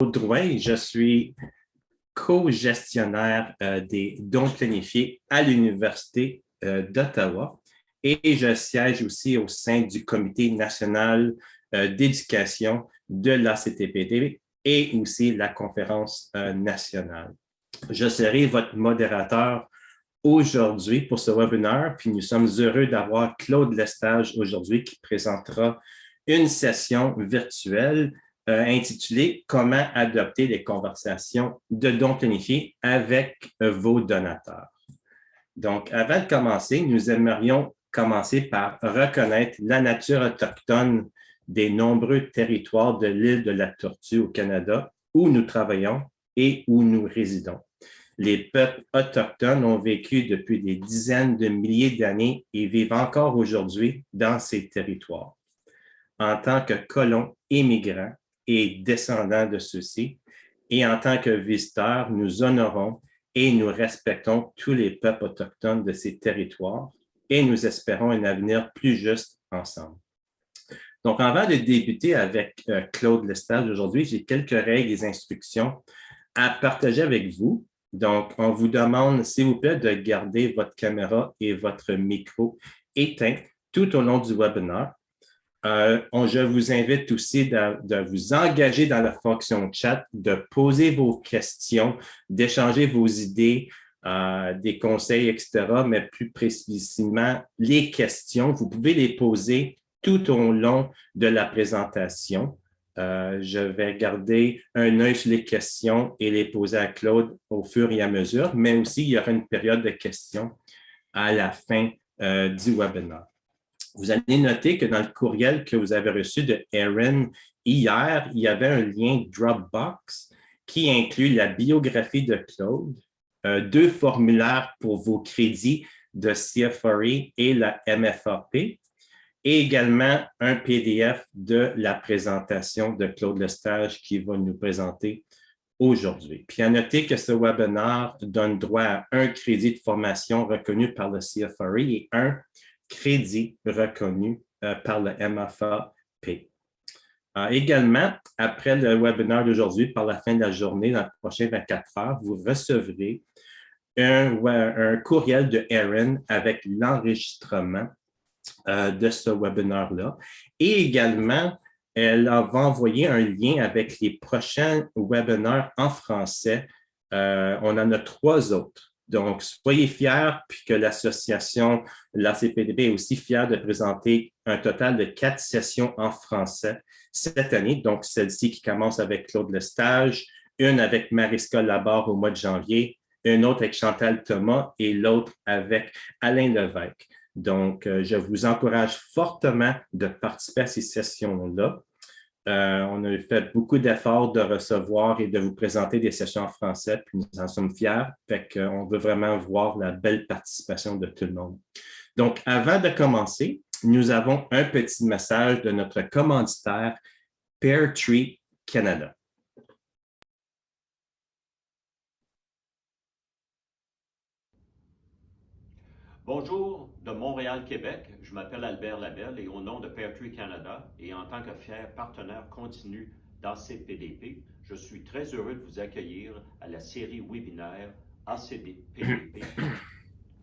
Drouin, je suis co-gestionnaire des dons planifiés à l'Université d'Ottawa et je siège aussi au sein du Comité national d'éducation de l'ACTPD et aussi la conférence nationale. Je serai votre modérateur aujourd'hui pour ce webinaire, puis nous sommes heureux d'avoir Claude Lestage aujourd'hui qui présentera une session virtuelle intitulée Comment adopter les conversations de dons planifiés avec vos donateurs. Donc, avant de commencer, nous aimerions commencer par reconnaître la nature autochtone des nombreux territoires de l'île de la Tortue au Canada où nous travaillons et où nous résidons. Les peuples autochtones ont vécu depuis des dizaines de milliers d'années et vivent encore aujourd'hui dans ces territoires. En tant que colons immigrants et descendants de ceux-ci, et en tant que visiteurs, nous honorons et nous respectons tous les peuples autochtones de ces territoires et nous espérons un avenir plus juste ensemble. Donc, avant de débuter avec Claude Lestage aujourd'hui, j'ai quelques règles et instructions à partager avec vous. Donc, on vous demande, s'il vous plaît, de garder votre caméra et votre micro éteints tout au long du webinaire. Je vous invite aussi de vous engager dans la fonction chat, de poser vos questions, d'échanger vos idées, des conseils, etc., mais plus précisément, les questions, vous pouvez les poser tout au long de la présentation. Je vais garder un œil sur les questions et les poser à Claude au fur et à mesure, mais aussi, il y aura une période de questions à la fin du webinaire. Vous allez noter que dans le courriel que vous avez reçu de Erin hier, il y avait un lien Dropbox qui inclut la biographie de Claude, 2 formulaires pour vos crédits de CFRE et la MFAP, et également un PDF de la présentation de Claude Lestage qui va nous présenter aujourd'hui. Puis à noter que ce webinaire donne droit à un crédit de formation reconnu par le CFRE et un crédit reconnu par le MFAP. Également, après le webinaire d'aujourd'hui, par la fin de la journée, dans les prochaines 24 heures, vous recevrez un courriel de Erin avec l'enregistrement de ce webinaire-là. Et également, elle va envoyer un lien avec les prochains webinaires en français. On en a 3 autres. Donc, soyez fiers, puis que l'association, l'ACPDB est aussi fière de présenter un total de 4 sessions en français cette année. Donc, celle-ci qui commence avec Claude Lestage, une avec Mariska Labarre au mois de janvier, une autre avec Chantal Thomas et l'autre avec Alain Levesque. Donc, je vous encourage fortement de participer à ces sessions-là. On a fait beaucoup d'efforts de recevoir et de vous présenter des sessions en français, puis nous en sommes fiers. Fait qu'on veut vraiment voir la belle participation de tout le monde. Donc, avant de commencer, nous avons un petit message de notre commanditaire Pear Tree Canada. Bonjour de Montréal, Québec. Je m'appelle Albert Labelle et au nom de Pear Tree Canada et en tant que fier partenaire continu d'ACPDP, je suis très heureux de vous accueillir à la série webinaire ACPDP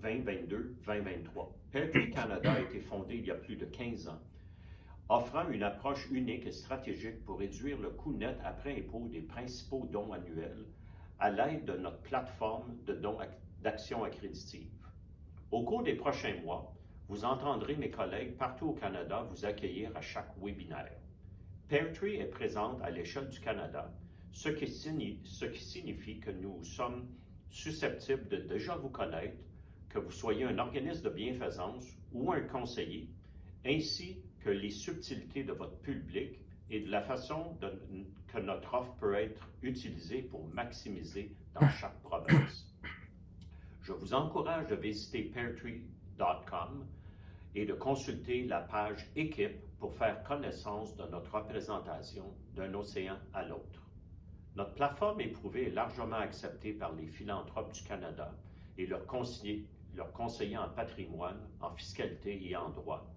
2022-2023. Pear Tree Canada a été fondé il y a plus de 15 ans, offrant une approche unique et stratégique pour réduire le coût net après impôt des principaux dons annuels à l'aide de notre plateforme de dons d'action accréditive. Au cours des prochains mois, vous entendrez mes collègues partout au Canada vous accueillir à chaque webinaire. Pear Tree est présente à l'échelle du Canada, ce qui signifie que nous sommes susceptibles de déjà vous connaître, que vous soyez un organisme de bienfaisance ou un conseiller, ainsi que les subtilités de votre public et de la façon que notre offre peut être utilisée pour maximiser dans chaque province. Je vous encourage de visiter peartree.com et de consulter la page Équipe pour faire connaissance de notre représentation d'un océan à l'autre. Notre plateforme éprouvée est largement acceptée par les philanthropes du Canada et leurs conseillers en patrimoine, en fiscalité et en droit,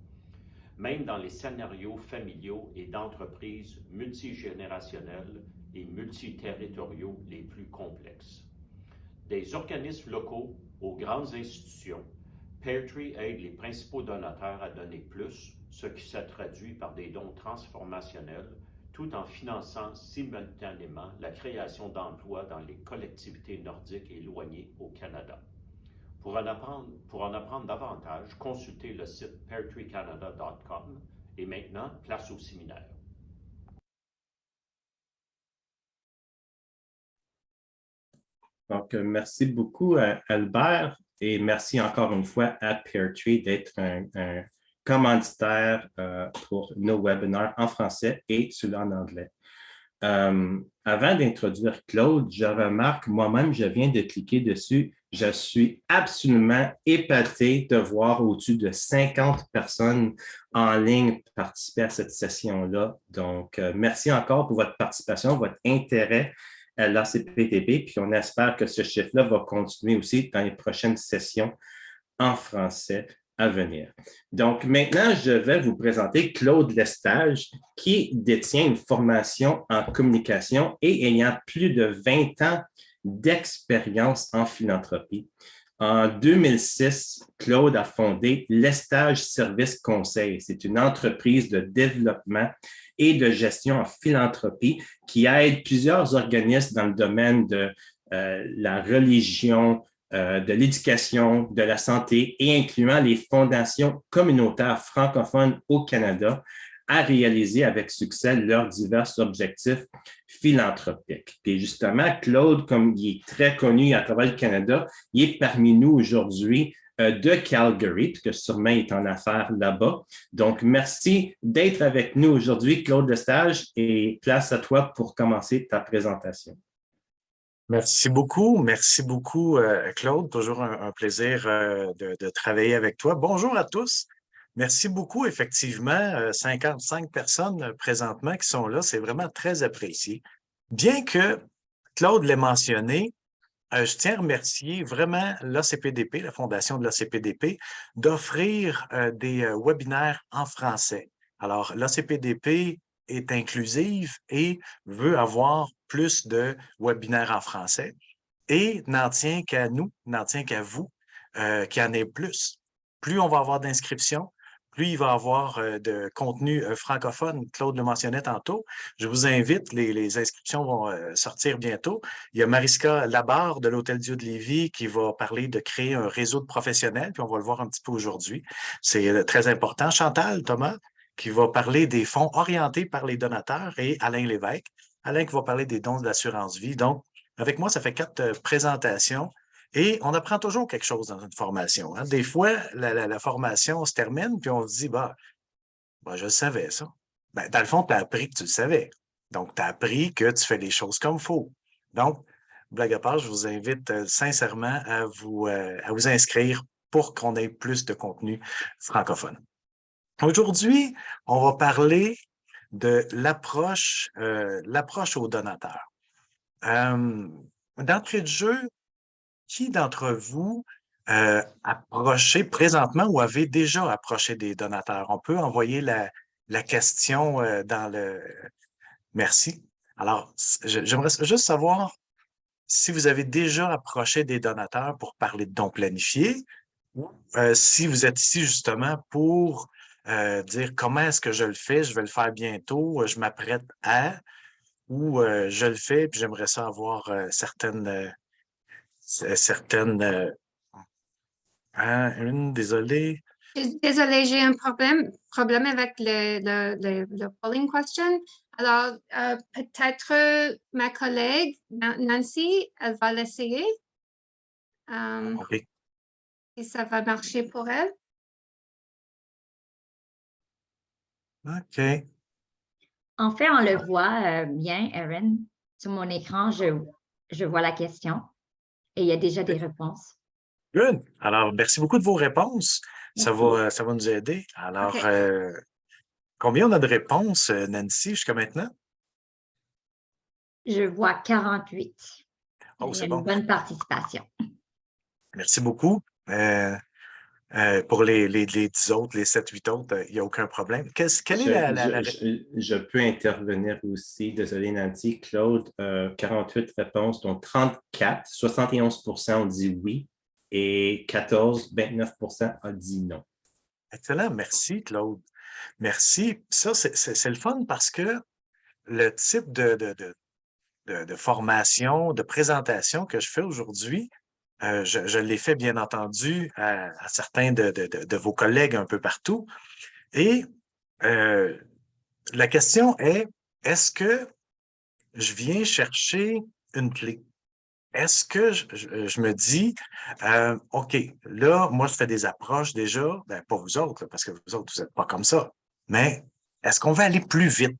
même dans les scénarios familiaux et d'entreprises multigénérationnelles et multiterritoriaux les plus complexes. Des organismes locaux aux grandes institutions, Peartree aide les principaux donateurs à donner plus, ce qui se traduit par des dons transformationnels, tout en finançant simultanément la création d'emplois dans les collectivités nordiques éloignées au Canada. Pour en apprendre davantage, consultez le site peartreecanada.com et maintenant, place au séminaire. Donc, merci beaucoup à Albert et merci encore une fois à Peartree d'être un commanditaire pour nos webinaires en français et celui en anglais. Avant d'introduire Claude, je remarque, moi-même, je viens de cliquer dessus. Je suis absolument épaté de voir au-dessus de 50 personnes en ligne participer à cette session-là. Donc, merci encore pour votre participation, votre intérêt à l'ACPTP, puis on espère que ce chiffre-là va continuer aussi dans les prochaines sessions en français à venir. Donc, maintenant, je vais vous présenter Claude Lestage, qui détient une formation en communication et ayant plus de 20 ans d'expérience en philanthropie. En 2006, Claude a fondé Lestage Service Conseil. C'est une entreprise de développement et de gestion en philanthropie qui aide plusieurs organismes dans le domaine de la religion, de l'éducation, de la santé et incluant les fondations communautaires francophones au Canada à réaliser avec succès leurs divers objectifs philanthropiques. Et justement, Claude, comme il est très connu à travers le Canada, il est parmi nous aujourd'hui de Calgary, puisque sûrement il est en affaires là-bas. Donc, merci d'être avec nous aujourd'hui, Claude Lestage, et place à toi pour commencer ta présentation. Merci beaucoup, Claude. Toujours un plaisir de travailler avec toi. Bonjour à tous. Merci beaucoup, effectivement, 55 personnes présentement qui sont là. C'est vraiment très apprécié. Bien que Claude l'ait mentionné, je tiens à remercier vraiment l'ACPDP, la Fondation de l'ACPDP, d'offrir des webinaires en français. Alors, l'ACPDP est inclusive et veut avoir plus de webinaires en français et n'en tient qu'à nous, n'en tient qu'à vous, qu'il y en ait plus. Plus on va avoir d'inscriptions, plus il va y avoir de contenu francophone. Claude le mentionnait tantôt. Je vous invite, les inscriptions vont sortir bientôt. Il y a Mariska Labarre de l'Hôtel-Dieu de Lévis qui va parler de créer un réseau de professionnels, puis on va le voir un petit peu aujourd'hui. C'est très important. Chantal Thomas qui va parler des fonds orientés par les donateurs et Alain Lévesque. Alain qui va parler des dons de l'assurance vie. Donc, avec moi, ça fait 4 présentations. Et on apprend toujours quelque chose dans une formation. Hein. Des fois, la formation se termine, puis on se dit, je le savais, ça. Ben, dans le fond, tu as appris que tu le savais. Donc, tu as appris que tu fais les choses comme il faut. Donc, blague à part, je vous invite sincèrement à vous inscrire pour qu'on ait plus de contenu francophone. Aujourd'hui, on va parler de l'approche aux donateurs. D'entrée de jeu, qui d'entre vous approchez présentement ou avez déjà approché des donateurs? On peut envoyer la question dans le... Merci. Alors, j'aimerais juste savoir si vous avez déjà approché des donateurs pour parler de dons planifiés ou si vous êtes ici justement pour dire comment est-ce que je le fais, je vais le faire bientôt, je m'apprête à, ou je le fais puis j'aimerais ça avoir certaines désolé. Désolée, j'ai un problème avec le polling question. Alors, peut-être ma collègue Nancy, elle va l'essayer. OK. Si ça va marcher pour elle. OK. En fait, on le voit bien, Erin. Sur mon écran, je vois la question et il y a déjà des réponses. Good. Alors, merci beaucoup de vos réponses. Ça va nous aider. Alors, Okay. combien on a de réponses, Nancy, jusqu'à maintenant? Je vois 48. Oh, Il y a c'est une bon. bonne participation. Merci beaucoup. Pour les 10 autres, les 7-8 autres, il n'y a aucun problème. Quelle est Je peux intervenir aussi. Désolé, Nancy. Claude, 48 réponses, donc 34, 71% ont dit oui et 29% ont dit non. Excellent. Merci, Claude. Merci. Ça, c'est le fun parce que le type de formation, de présentation que je fais aujourd'hui, je l'ai fait, bien entendu, à certains de vos collègues un peu partout. Et la question est-ce que je viens chercher une clé? Est-ce que je me dis, OK, là, moi, je fais des approches déjà, ben, pas vous autres, là, parce que vous autres, vous n'êtes pas comme ça, mais est-ce qu'on va aller plus vite?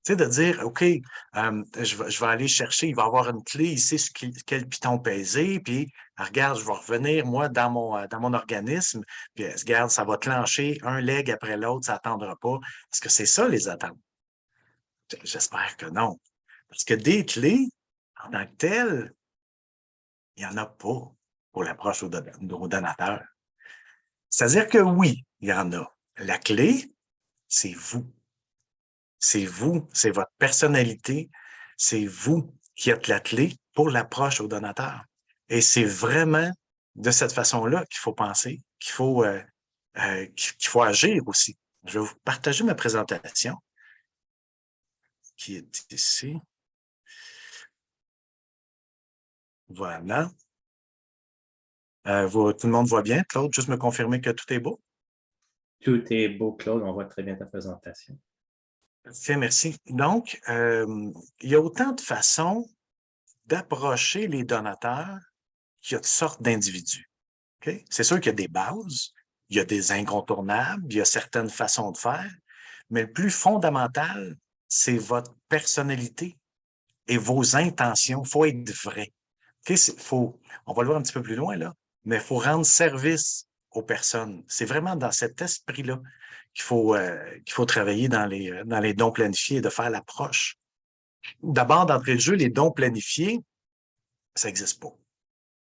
Tu sais, de dire, OK, je vais aller chercher, il va y avoir une clé ici sur quel piton peser, puis regarde, je vais revenir, moi, dans mon organisme, puis regarde, ça va clencher un leg après l'autre, ça n'attendra pas. Est-ce que c'est ça, les attentes? J'espère que non. Parce que des clés, en tant que telles, il n'y en a pas pour l'approche au donateur. C'est-à-dire que oui, il y en a. La clé, c'est vous. C'est vous, c'est votre personnalité, c'est vous qui êtes la clé pour l'approche au donateur. Et c'est vraiment de cette façon-là qu'il faut penser, qu'il faut agir aussi. Je vais vous partager ma présentation qui est ici. Voilà. Tout le monde voit bien, Claude? Juste me confirmer que tout est beau? Tout est beau, Claude. On voit très bien ta présentation. Parfait, merci. Donc, il y a autant de façons d'approcher les donateurs qu'il y a de sortes d'individus. Okay? C'est sûr qu'il y a des bases, il y a des incontournables, il y a certaines façons de faire, mais le plus fondamental, c'est votre personnalité et vos intentions. Il faut être vrai. Okay? On va le voir un petit peu plus loin, là, mais il faut rendre service aux personnes. C'est vraiment dans cet esprit-là qu'il faut travailler dans les dons planifiés et de faire l'approche. D'abord, d'entrée de jeu, les dons planifiés, ça n'existe pas.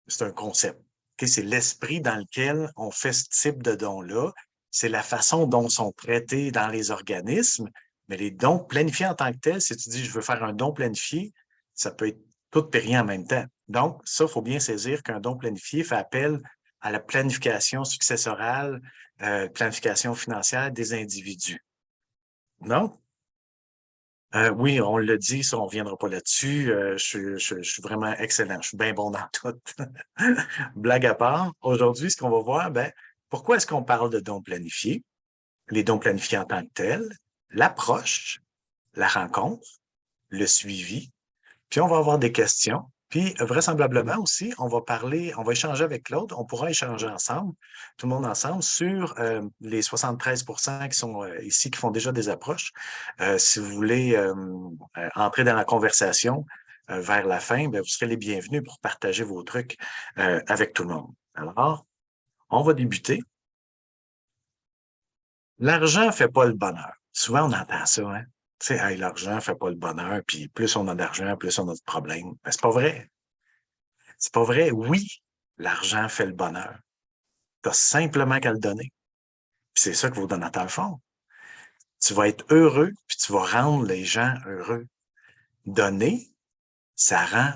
C'est un concept. Okay? C'est l'esprit dans lequel on fait ce type de dons-là. C'est la façon dont sont traités dans les organismes. Mais les dons planifiés en tant que tels, si tu dis je veux faire un don planifié, ça peut être tout et rien en même temps. Donc, ça, il faut bien saisir qu'un don planifié fait appel à la planification successorale, planification financière des individus. Non? Oui, on l'a dit, ça, on ne reviendra pas là-dessus. Je suis vraiment excellent. Je suis bien bon dans tout. Blague à part, aujourd'hui, ce qu'on va voir, pourquoi est-ce qu'on parle de dons planifiés? Les dons planifiés en tant que tels, l'approche, la rencontre, le suivi, puis on va avoir des questions. Puis, vraisemblablement aussi, on va échanger avec Claude, on pourra échanger ensemble, tout le monde ensemble, sur les 73% qui sont ici, qui font déjà des approches. Si vous voulez entrer dans la conversation vers la fin, vous serez les bienvenus pour partager vos trucs avec tout le monde. Alors, on va débuter. L'argent ne fait pas le bonheur. Souvent, on entend ça, hein? Tu sais, hey, l'argent ne fait pas le bonheur, puis plus on a d'argent, plus on a de problèmes. Ben, c'est pas vrai. C'est pas vrai. Oui, l'argent fait le bonheur. Tu as simplement qu'à le donner. Puis c'est ça que vos donateurs font. Tu vas être heureux, puis tu vas rendre les gens heureux. Donner, ça rend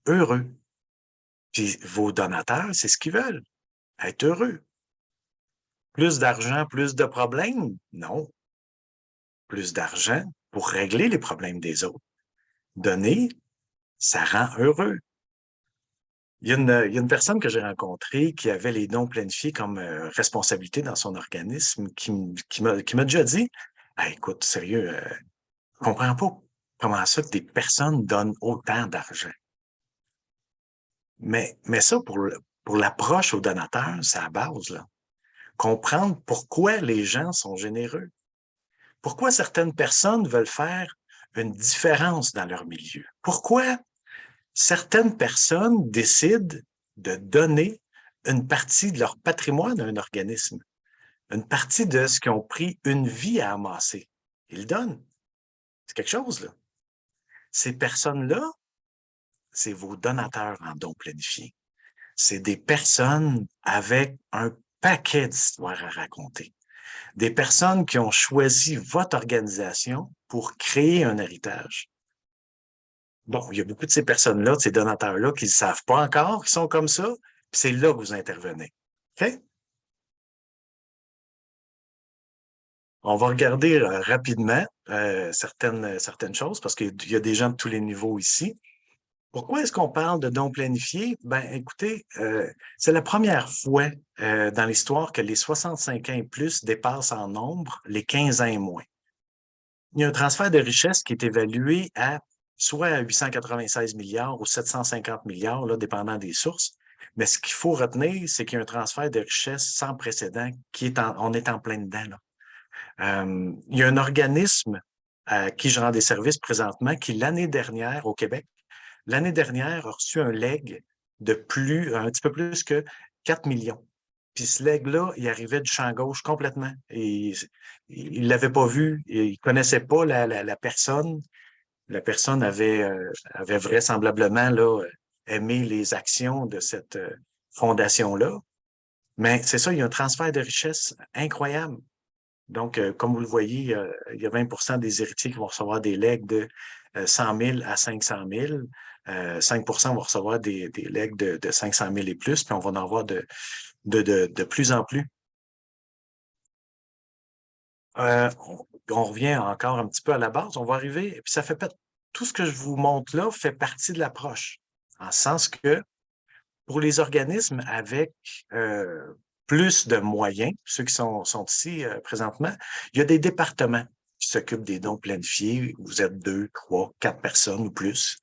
heureux. Puis vos donateurs, c'est ce qu'ils veulent. Être heureux. Plus d'argent, plus de problèmes? Non. Plus d'argent pour régler les problèmes des autres. Donner, ça rend heureux. Il y a une personne que j'ai rencontrée qui avait les dons planifiés comme responsabilité dans son organisme qui m'a déjà dit hey, écoute, sérieux, je ne comprends pas comment ça que des personnes donnent autant d'argent. Mais ça, pour l'approche aux donateurs, c'est à base, là. Comprendre pourquoi les gens sont généreux. Pourquoi certaines personnes veulent faire une différence dans leur milieu. Pourquoi certaines personnes décident de donner une partie de leur patrimoine à un organisme, une partie de ce qu'ils ont pris une vie à amasser. Ils le donnent. C'est quelque chose, là. Ces personnes-là, c'est vos donateurs en dons planifiés. C'est des personnes avec un paquet d'histoires à raconter. Des personnes qui ont choisi votre organisation pour créer un héritage. Bon, il y a beaucoup de ces personnes-là, de ces donateurs-là, qui ne savent pas encore qu'ils sont comme ça, puis c'est là que vous intervenez. OK? On va regarder rapidement certaines choses parce qu'il y a des gens de tous les niveaux ici. Pourquoi est-ce qu'on parle de dons planifiés? Ben, écoutez, c'est la première fois dans l'histoire que les 65 ans et plus dépassent en nombre les 15 ans et moins. Il y a un transfert de richesse qui est évalué à soit à 896 milliards ou 750 milliards, là, dépendant des sources. Mais ce qu'il faut retenir, c'est qu'il y a un transfert de richesse sans précédent on est en plein dedans, là. Il y a un organisme à qui je rends des services présentement qui, l'année dernière, au Québec, l'année dernière, a reçu un legs de un petit peu plus que 4 millions. Puis ce legs-là, il arrivait du champ gauche complètement. Et il ne l'avait pas vu, il ne connaissait pas la personne. La personne avait vraisemblablement là, aimé les actions de cette fondation-là. Mais c'est ça, il y a un transfert de richesse incroyable. Donc, comme vous le voyez, il y a 20 des héritiers qui vont recevoir des legs de 100 000 à 500 000. 5 vont recevoir des legs de 500 000 et plus, puis on va en avoir de plus en plus. On revient encore un petit peu à la base. On va arriver, puis ça fait pas tout ce que je vous montre là fait partie de l'approche, en sens que pour les organismes avec plus de moyens, ceux qui sont ici présentement, il y a des départements qui s'occupent des dons planifiés. Vous êtes 2, 3, 4 personnes ou plus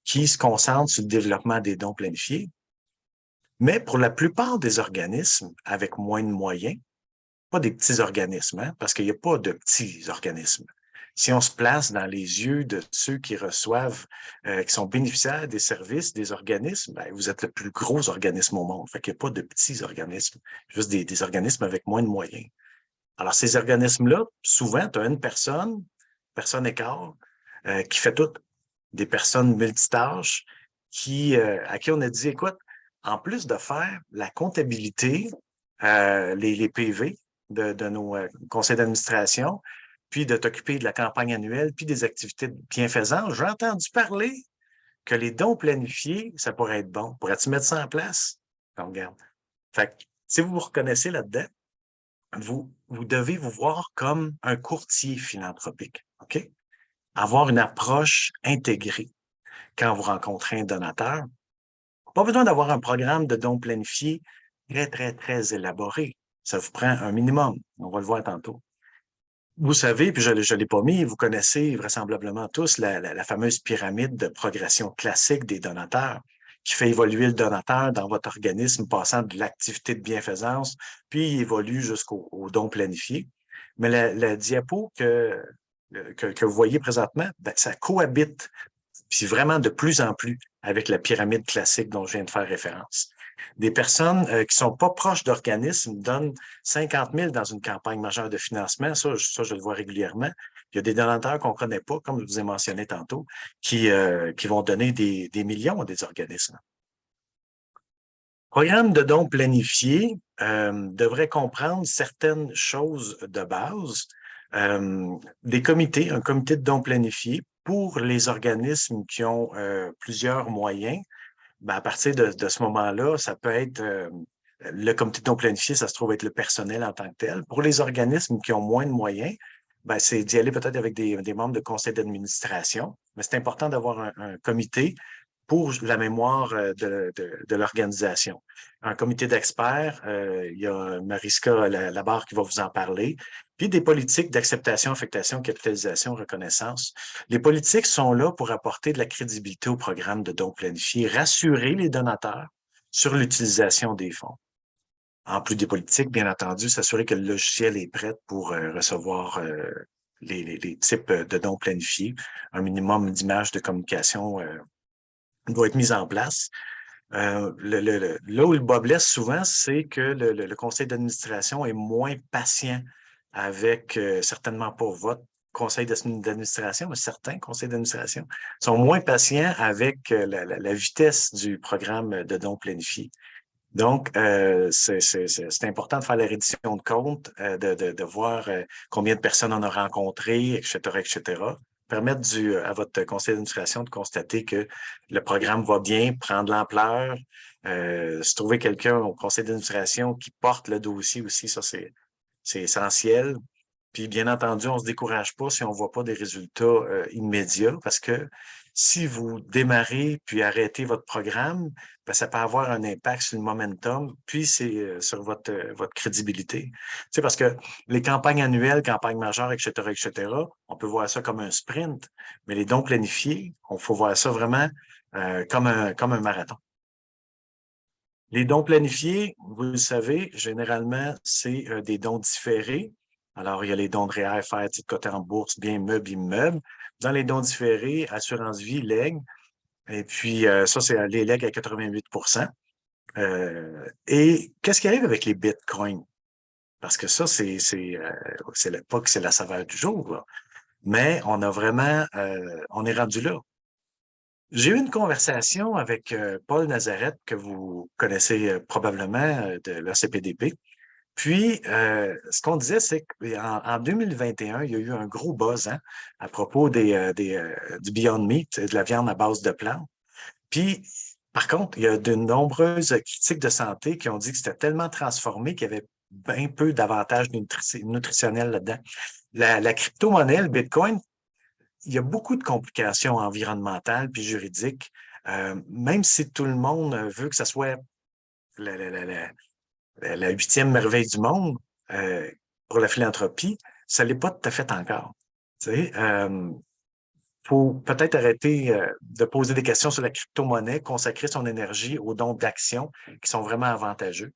qui se concentrent sur le développement des dons planifiés. Mais pour la plupart des organismes avec moins de moyens, pas des petits organismes, hein, parce qu'il n'y a pas de petits organismes. Si on se place dans les yeux de ceux qui reçoivent, qui sont bénéficiaires des services des organismes, ben, vous êtes le plus gros organisme au monde. Fait qu'il n'y a pas de petits organismes, juste des organismes avec moins de moyens. Alors, ces organismes-là, souvent, tu as une personne écart, qui fait tout. Des personnes multitâches à qui on a dit, écoute, en plus de faire la comptabilité, les PV de nos conseils d'administration, puis de t'occuper de la campagne annuelle, puis des activités de bienfaisance, j'ai entendu parler que les dons planifiés, ça pourrait être bon. Pourrais-tu mettre ça en place? On regarde. Fait que, si vous vous reconnaissez là-dedans, vous devez vous voir comme un courtier philanthropique, OK? Avoir une approche intégrée quand vous rencontrez un donateur. Pas besoin d'avoir un programme de dons planifiés très, très, très élaboré. Ça vous prend un minimum. On va le voir tantôt. Vous savez, puis je ne l'ai pas mis, vous connaissez vraisemblablement tous la fameuse pyramide de progression classique des donateurs qui fait évoluer le donateur dans votre organisme, passant de l'activité de bienfaisance, puis il évolue jusqu'au don planifié. Mais la diapo que vous voyez présentement, ben, ça cohabite, puis vraiment de plus en plus avec la pyramide classique dont je viens de faire référence. Des personnes qui sont pas proches d'organismes donnent 50 000 dans une campagne majeure de financement. Ça, je le vois régulièrement. Il y a des donateurs qu'on ne connaît pas, comme je vous ai mentionné tantôt, qui vont donner des millions à des organismes. Programme de dons planifiés devrait comprendre certaines choses de base. Un comité de dons planifiés pour les organismes qui ont plusieurs moyens. Ben, à partir de ce moment-là, ça peut être le comité de dons planifiés, ça se trouve être le personnel en tant que tel. Pour les organismes qui ont moins de moyens, ben, c'est d'y aller peut-être avec des membres de conseil d'administration. Mais c'est important d'avoir un comité pour la mémoire de l'organisation. Un comité d'experts, il y a Mariska Labarre qui va vous en parler, puis des politiques d'acceptation, affectation, capitalisation, reconnaissance. Les politiques sont là pour apporter de la crédibilité au programme de dons planifiés, rassurer les donateurs sur l'utilisation des fonds. En plus des politiques, bien entendu, s'assurer que le logiciel est prêt pour recevoir les types de dons planifiés. Un minimum d'images de communication doit être mise en place. Là où le bas blesse souvent, c'est que le conseil d'administration est moins patient avec, certainement pas votre conseil d'administration, mais certains conseils d'administration sont moins patients avec la vitesse du programme de dons planifiés. Donc, c'est important de faire la reddition de compte, de voir combien de personnes on a rencontrées, etc., etc. Permettre à votre conseil d'administration de constater que le programme va bien, prendre de l'ampleur. Se trouver quelqu'un au conseil d'administration qui porte le dossier aussi, ça, c'est essentiel. Puis, bien entendu, on ne se décourage pas si on ne voit pas des résultats immédiats parce que si vous démarrez puis arrêtez votre programme, ben, ça peut avoir un impact sur le momentum, puis c'est sur votre crédibilité. Tu sais, parce que les campagnes annuelles, campagnes majeures, etc., on peut voir ça comme un sprint, mais les dons planifiés, il faut voir ça vraiment comme un marathon. Les dons planifiés, vous le savez, généralement, c'est des dons différés. Alors, il y a les dons de REER, faire titre coté en bourse, bien meubles, immeubles. Dans les dons différés, assurance vie, legs. Et puis, ça, c'est les legs à 88 Et qu'est-ce qui arrive avec les bitcoins? Parce que ça, pas que c'est la saveur du jour, là. Mais on a vraiment, on est rendu là. J'ai eu une conversation avec Paul Nazareth, que vous connaissez probablement de l'ACPDP. Puis, ce qu'on disait, c'est qu'en 2021, il y a eu un gros buzz à propos du Beyond Meat, de la viande à base de plantes. Puis, par contre, il y a de nombreuses critiques de santé qui ont dit que c'était tellement transformé qu'il y avait bien peu d'avantages nutritionnels là-dedans. La crypto-monnaie, le Bitcoin, il y a beaucoup de complications environnementales puis juridiques, même si tout le monde veut que ça soit la huitième merveille du monde pour la philanthropie, ça ne l'est pas tout à fait encore. Tu sais, faut peut-être arrêter de poser des questions sur la crypto-monnaie, consacrer son énergie aux dons d'actions qui sont vraiment avantageux.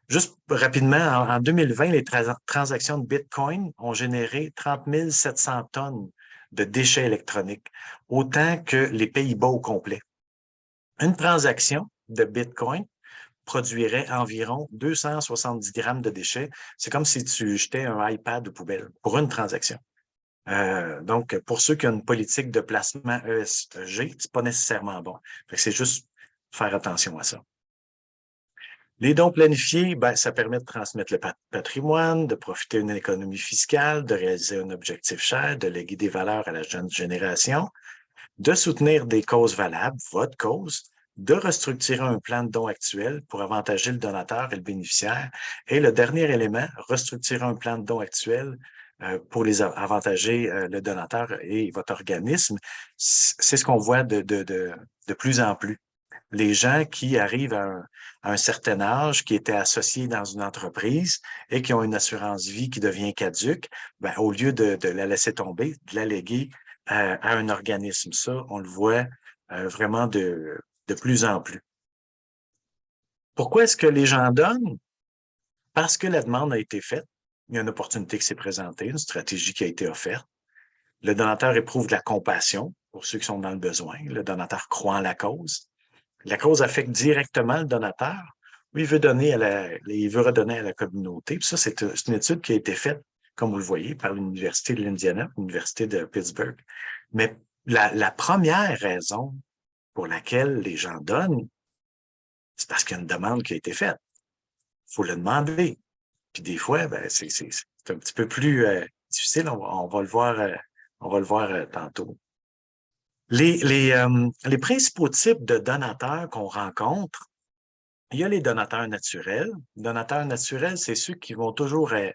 Juste rapidement, en 2020, les transactions de Bitcoin ont généré 30 700 tonnes de déchets électroniques, autant que les Pays-Bas au complet. Une transaction de Bitcoin produirait environ 270 grammes de déchets. C'est comme si tu jetais un iPad aux poubelles pour une transaction. Donc, pour ceux qui ont une politique de placement ESG, c'est pas nécessairement bon. C'est juste faire attention à ça. Les dons planifiés, ben, ça permet de transmettre le patrimoine, de profiter d'une économie fiscale, de réaliser un objectif cher, de léguer des valeurs à la jeune génération, de soutenir des causes valables, votre cause, de restructurer un plan de don actuel pour avantager le donateur et le bénéficiaire. Et le dernier élément, restructurer un plan de don actuel pour les avantager le donateur et votre organisme. C'est ce qu'on voit de plus en plus. Les gens qui arrivent à un certain âge, qui étaient associés dans une entreprise et qui ont une assurance vie qui devient caduque, ben, au lieu de la laisser tomber, de la léguer à un organisme. Ça, on le voit vraiment de plus en plus. Pourquoi est-ce que les gens donnent? Parce que la demande a été faite. Il y a une opportunité qui s'est présentée, une stratégie qui a été offerte. Le donateur éprouve de la compassion pour ceux qui sont dans le besoin. Le donateur croit en la cause. La cause affecte directement le donateur. Lui, il veut redonner à la communauté. Puis ça, c'est une étude qui a été faite, comme vous le voyez, par l'Université de l'Indiana, l'Université de Pittsburgh. Mais la première raison pour laquelle les gens donnent, c'est parce qu'il y a une demande qui a été faite. Il faut le demander. Puis des fois, ben, c'est un petit peu plus difficile. On va le voir tantôt. Les principaux types de donateurs qu'on rencontre, il y a les donateurs naturels. Les donateurs naturels, c'est ceux qui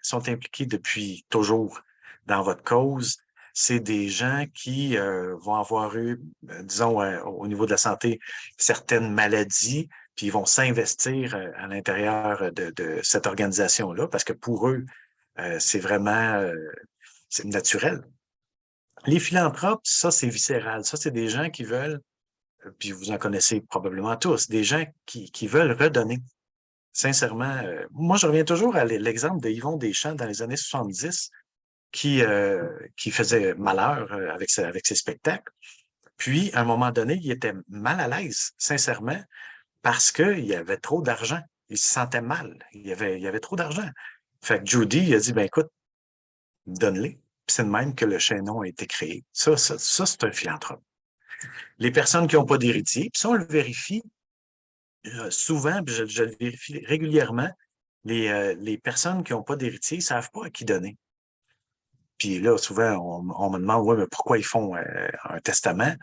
sont impliqués depuis toujours dans votre cause. C'est des gens qui vont avoir eu, disons, au niveau de la santé, certaines maladies, puis ils vont s'investir à l'intérieur de cette organisation-là, parce que pour eux, c'est vraiment c'est naturel. Les philanthropes, ça, c'est viscéral. Ça, c'est des gens qui veulent, puis vous en connaissez probablement tous, des gens qui veulent redonner. Sincèrement, moi, je reviens toujours à l'exemple de Yvon Deschamps dans les années 70 qui faisait malheur avec ses spectacles. Puis, à un moment donné, il était mal à l'aise, sincèrement, parce qu'il y avait trop d'argent. Il se sentait mal. Il y avait trop d'argent. Fait que Judy, il a dit, ben écoute, donne-les. Puis c'est de même que le chaînon a été créé. Ça c'est un philanthrope. Les personnes qui n'ont pas d'héritier, puis ça, on le vérifie souvent, puis je le vérifie régulièrement, les personnes qui n'ont pas d'héritier ne savent pas à qui donner. Puis là, souvent, on me demande, ouais, mais pourquoi ils font un testament?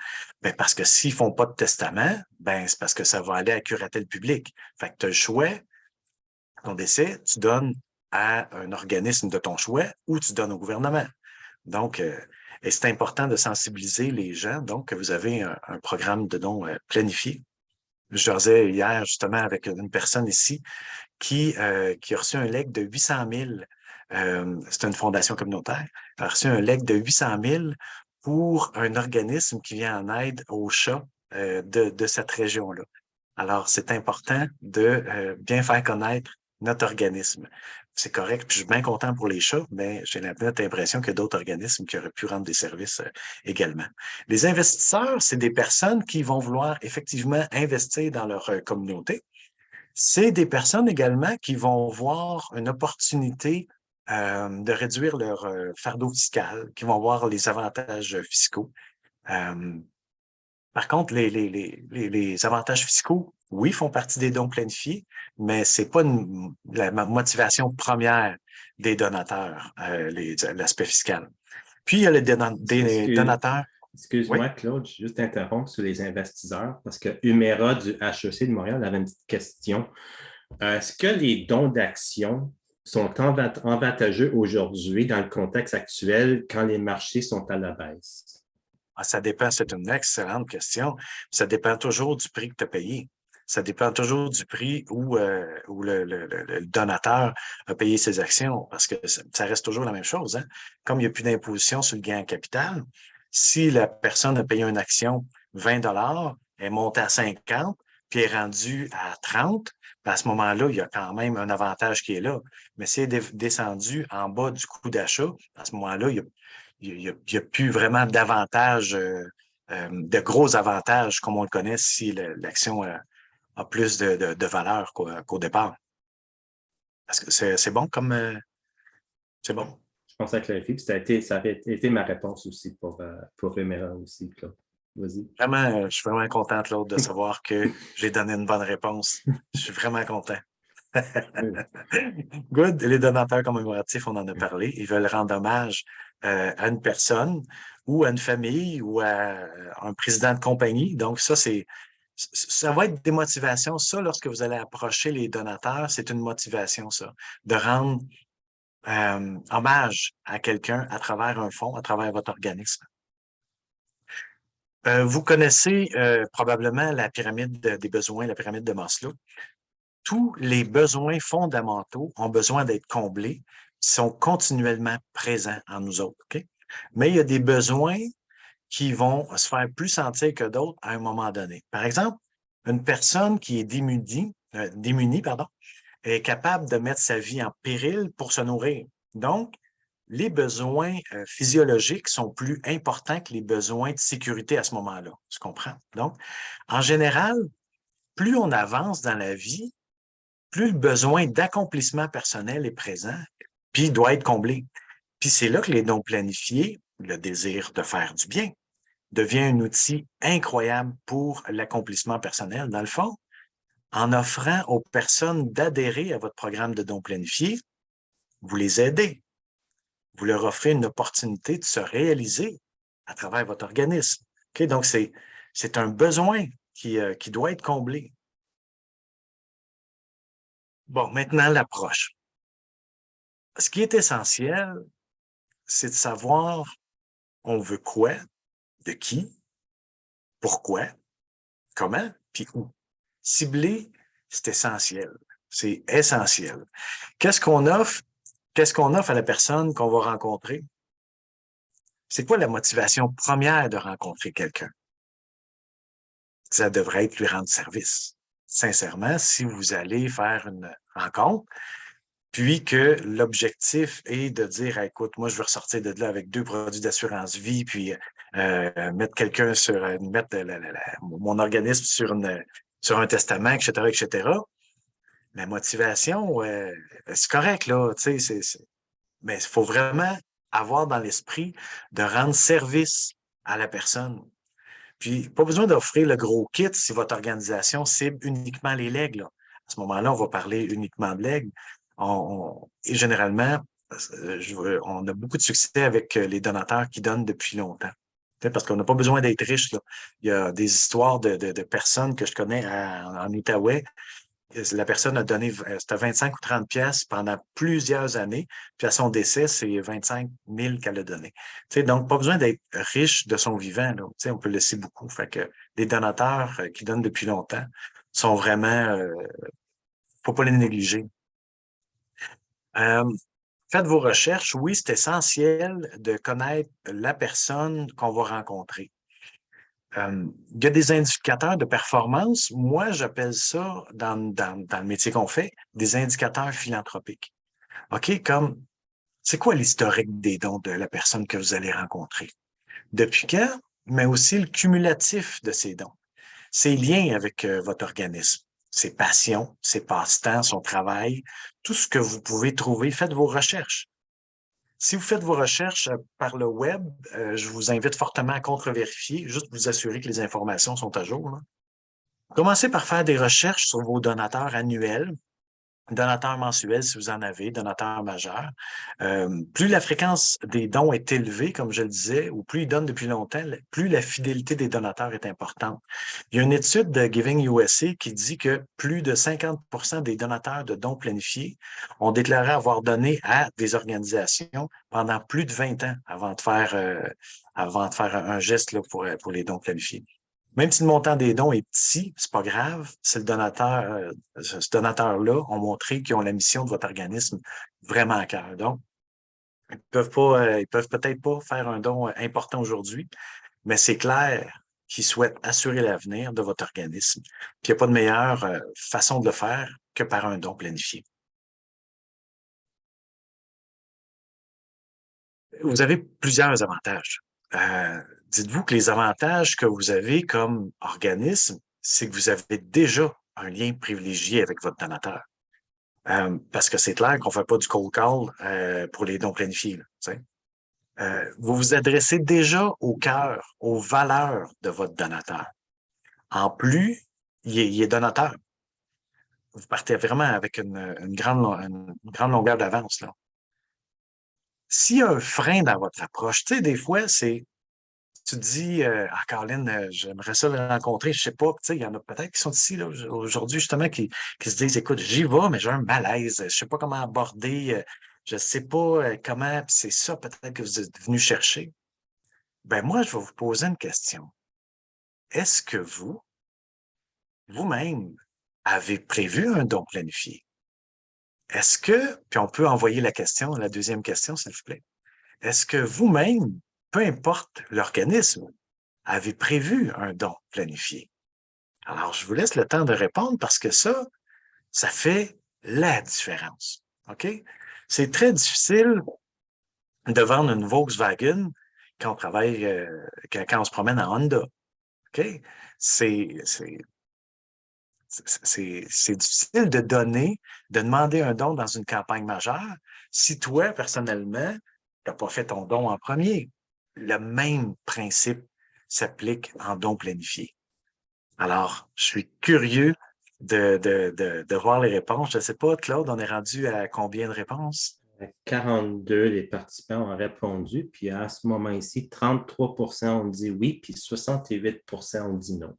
Ben, parce que s'ils font pas de testament, ben, c'est parce que ça va aller à curater le public. Fait que tu as le choix, à ton décès, tu donnes à un organisme de ton choix ou tu donnes au gouvernement. Donc, et c'est important de sensibiliser les gens, donc, que vous avez un programme de dons planifié. Je jasais hier, justement, avec une personne ici qui a reçu un legs de 800 000. C'est une fondation communautaire. Elle a reçu un legs de 800 000 pour un organisme qui vient en aide aux chats de cette région-là. Alors, c'est important de bien faire connaître notre organisme. C'est correct, puis je suis bien content pour les chats, mais j'ai la nette impression qu'il y a d'autres organismes qui auraient pu rendre des services également. Les investisseurs, c'est des personnes qui vont vouloir effectivement investir dans leur communauté. C'est des personnes également qui vont voir une opportunité de réduire leur fardeau fiscal, qui vont voir les avantages fiscaux. Par contre, les avantages fiscaux, oui, font partie des dons planifiés, mais c'est pas la motivation première des donateurs, l'aspect fiscal. Puis, il y a des donateurs. Excuse-moi, Oui. Claude, je vais juste t'interrompre sur les investisseurs parce que Humera du HEC de Montréal avait une petite question. Est-ce que les dons d'actions sont avantageux aujourd'hui dans le contexte actuel quand les marchés sont à la baisse? Ça dépend, c'est une excellente question. Ça dépend toujours du prix que tu as payé. Ça dépend toujours du prix où le donateur a payé ses actions, parce que ça reste toujours la même chose. Hein? Comme il n'y a plus d'imposition sur le gain en capital, si la personne a payé une action 20 $, elle est montée à 50, puis est rendue à 30, ben à ce moment-là, il y a quand même un avantage qui est là. Mais si elle est descendue en bas du coût d'achat, à ce moment-là, il y a plus vraiment d'avantages, de gros avantages comme on le connaît si l'action a plus de valeur qu'au départ. Parce que c'est bon comme... c'est bon. Je pense à clarifier, ça avait été ma réponse aussi pour Humera aussi, Claude. Vas-y. Vraiment, je suis vraiment content, Claude, de savoir que j'ai donné une bonne réponse. Je suis vraiment content. Good. Les donateurs commémoratifs, on en a parlé. Ils veulent rendre hommage à une personne ou à une famille ou à un président de compagnie. Donc, ça va être des motivations. Ça, lorsque vous allez approcher les donateurs, c'est une motivation, ça, de rendre hommage à quelqu'un à travers un fonds, à travers votre organisme. Vous connaissez probablement la pyramide des besoins, la pyramide de Maslow. Tous les besoins fondamentaux ont besoin d'être comblés, sont continuellement présents en nous autres. Okay? Mais il y a des besoins qui vont se faire plus sentir que d'autres à un moment donné. Par exemple, une personne qui est démunie, est capable de mettre sa vie en péril pour se nourrir. Donc, les besoins physiologiques sont plus importants que les besoins de sécurité à ce moment-là. Tu comprends? Donc, en général, plus on avance dans la vie, plus le besoin d'accomplissement personnel est présent, puis il doit être comblé. Puis c'est là que les dons planifiés, le désir de faire du bien, devient un outil incroyable pour l'accomplissement personnel. Dans le fond, en offrant aux personnes d'adhérer à votre programme de dons planifiés, vous les aidez. Vous leur offrez une opportunité de se réaliser à travers votre organisme. Okay? Donc, c'est un besoin qui doit être comblé. Bon, maintenant, l'approche. Ce qui est essentiel, c'est de savoir on veut quoi, de qui, pourquoi, comment, puis où. Cibler, c'est essentiel. C'est essentiel. Qu'est-ce qu'on offre? Qu'est-ce qu'on offre à la personne qu'on va rencontrer? C'est quoi la motivation première de rencontrer quelqu'un? Ça devrait être lui rendre service. Sincèrement, si vous allez faire une rencontre, puis que l'objectif est de dire, écoute, moi, je veux ressortir de là avec 2 produits d'assurance vie, puis mettre quelqu'un mettre mon organisme sur un testament, etc., etc. La motivation, c'est correct, là, tu sais, mais il faut vraiment avoir dans l'esprit de rendre service à la personne. Puis, pas besoin d'offrir le gros kit si votre organisation cible uniquement les legs, là. À ce moment-là, on va parler uniquement de legs. Et généralement, on a beaucoup de succès avec les donateurs qui donnent depuis longtemps. Parce qu'on n'a pas besoin d'être riche, là. Il y a des histoires de personnes que je connais en Outaouais. La personne a donné, c'était 25 ou 30 pièces pendant plusieurs années, puis à son décès, c'est 25 000 qu'elle a donné. Donc, pas besoin d'être riche de son vivant, là. On peut laisser beaucoup. Fait que les donateurs qui donnent depuis longtemps sont vraiment, faut pas les négliger. Faites vos recherches. Oui, c'est essentiel de connaître la personne qu'on va rencontrer. Il y a des indicateurs de performance. Moi, j'appelle ça, dans le métier qu'on fait, des indicateurs philanthropiques. OK? Comme, c'est quoi l'historique des dons de la personne que vous allez rencontrer? Depuis quand? Mais aussi le cumulatif de ces dons. Ses liens avec votre organisme, ses passions, ses passe-temps, son travail, tout ce que vous pouvez trouver. Faites vos recherches. Si vous faites vos recherches par le web, je vous invite fortement à contre-vérifier, juste vous assurer que les informations sont à jour, là. Commencez par faire des recherches sur vos donateurs annuels, donateurs mensuels si vous en avez, donateurs majeurs. Plus la fréquence des dons est élevée, comme je le disais, ou plus ils donnent depuis longtemps, plus la fidélité des donateurs est importante. Il y a une étude de Giving USA qui dit que plus de 50% des donateurs de dons planifiés ont déclaré avoir donné à des organisations pendant plus de 20 ans avant de faire un geste là, pour les dons planifiés. Même si le montant des dons est petit, c'est pas grave. C'est le donateur, ce donateur-là ont montré qu'ils ont la mission de votre organisme vraiment à cœur. Donc, ils peuvent peut-être pas faire un don important aujourd'hui, mais c'est clair qu'ils souhaitent assurer l'avenir de votre organisme. Puis il n'y a pas de meilleure façon de le faire que par un don planifié. Vous avez plusieurs avantages. Dites-vous que les avantages que vous avez comme organisme, c'est que vous avez déjà un lien privilégié avec votre donateur. Parce que c'est clair qu'on ne fait pas du cold call pour les dons planifiés. Là, vous vous adressez déjà au cœur, aux valeurs de votre donateur. En plus, il est donateur. Vous partez vraiment avec une grande longueur d'avance, là. S'il y a un frein dans votre approche, tu sais, des fois, tu te dis, Caroline, j'aimerais ça le rencontrer, je sais pas, tu sais, il y en a peut-être qui sont ici, là, aujourd'hui, justement, qui se disent, écoute, j'y vais, mais j'ai un malaise, je sais pas comment aborder, je sais pas comment, puis c'est ça peut-être que vous êtes venu chercher. Ben, moi, je vais vous poser une question. Est-ce que vous-même, avez prévu un don planifié? Est-ce que, puis on peut envoyer la deuxième question, s'il vous plaît. Est-ce que vous-même, peu importe l'organisme, avez prévu un don planifié? Alors, je vous laisse le temps de répondre parce que ça fait la différence. OK? C'est très difficile de vendre une Volkswagen quand on travaille, quand on se promène en Honda. OK? C'est difficile de demander un don dans une campagne majeure si toi, personnellement, tu n'as pas fait ton don en premier. Le même principe s'applique en don planifié. Alors, je suis curieux de voir les réponses. Je ne sais pas, Claude, on est rendu à combien de réponses? 42 des participants ont répondu, puis à ce moment ici, 33% ont dit oui, puis 68% ont dit non.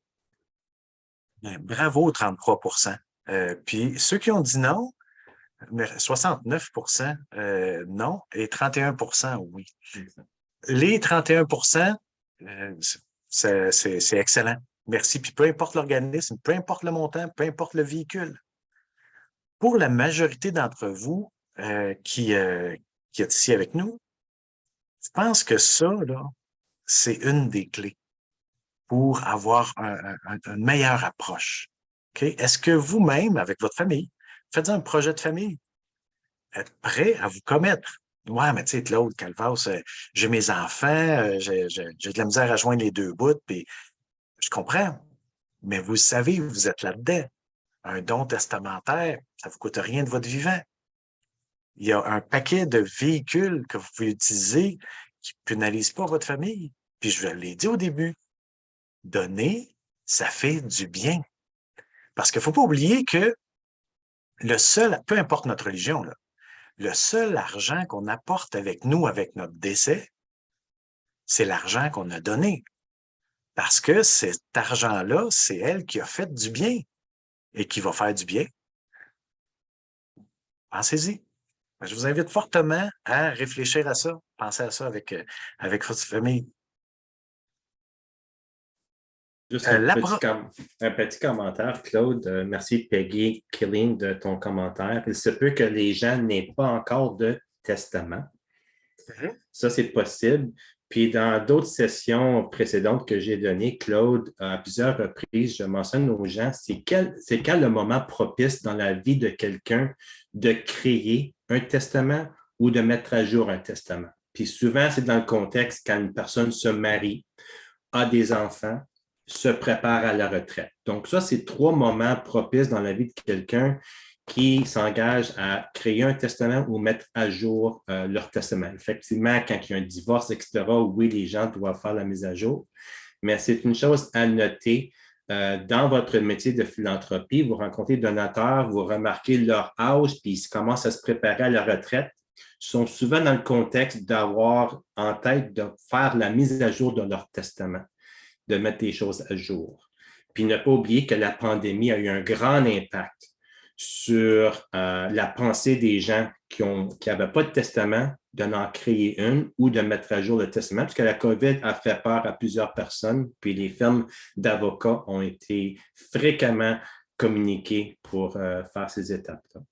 Bien, bravo, 33%. Puis ceux qui ont dit non, 69% non et 31% oui. Les 31%, c'est excellent. Merci. Puis peu importe l'organisme, peu importe le montant, peu importe le véhicule. Pour la majorité d'entre vous qui est ici avec nous, je pense que ça, là, c'est une des clés pour avoir une meilleure approche. Okay? Est-ce que vous-même, avec votre famille, faites un projet de famille? Êtes prêt à vous commettre? Ouais, mais tu sais, Claude, Calvas, j'ai mes enfants, j'ai de la misère à joindre les deux bouts, puis je comprends. Mais vous savez, vous êtes là-dedans. Un don testamentaire, ça ne vous coûte rien de votre vivant. Il y a un paquet de véhicules que vous pouvez utiliser qui ne pénalisent pas votre famille. Puis je l'ai dit au début, donner, ça fait du bien. Parce qu'il ne faut pas oublier que le seul, peu importe notre religion, là, le seul argent qu'on apporte avec nous, avec notre décès, c'est l'argent qu'on a donné. Parce que cet argent-là, c'est elle qui a fait du bien et qui va faire du bien. Pensez-y. Je vous invite fortement à réfléchir à ça. Pensez à ça avec votre famille. Juste un petit commentaire, Claude. Merci Peggy Killing de ton commentaire. Il se peut que les gens n'aient pas encore de testament. Ça, c'est possible. Puis dans d'autres sessions précédentes que j'ai données, Claude, à plusieurs reprises, je mentionne aux gens, c'est quand le moment propice dans la vie de quelqu'un de créer un testament ou de mettre à jour un testament. Puis souvent, c'est dans le contexte quand une personne se marie, a des enfants, se prépare à la retraite. Donc ça, c'est 3 moments propices dans la vie de quelqu'un qui s'engage à créer un testament ou mettre à jour leur testament. Effectivement, quand il y a un divorce, etc., oui, les gens doivent faire la mise à jour, mais c'est une chose à noter. Dans votre métier de philanthropie, vous rencontrez des donateurs, vous remarquez leur âge, puis ils commencent à se préparer à la retraite, sont souvent dans le contexte d'avoir en tête de faire la mise à jour de leur testament, de mettre les choses à jour. Puis ne pas oublier que la pandémie a eu un grand impact sur la pensée des gens qui n'avaient pas de testament, d'en créer une ou de mettre à jour le testament, parce que la COVID a fait peur à plusieurs personnes, puis les firmes d'avocats ont été fréquemment communiquées pour faire ces étapes-là.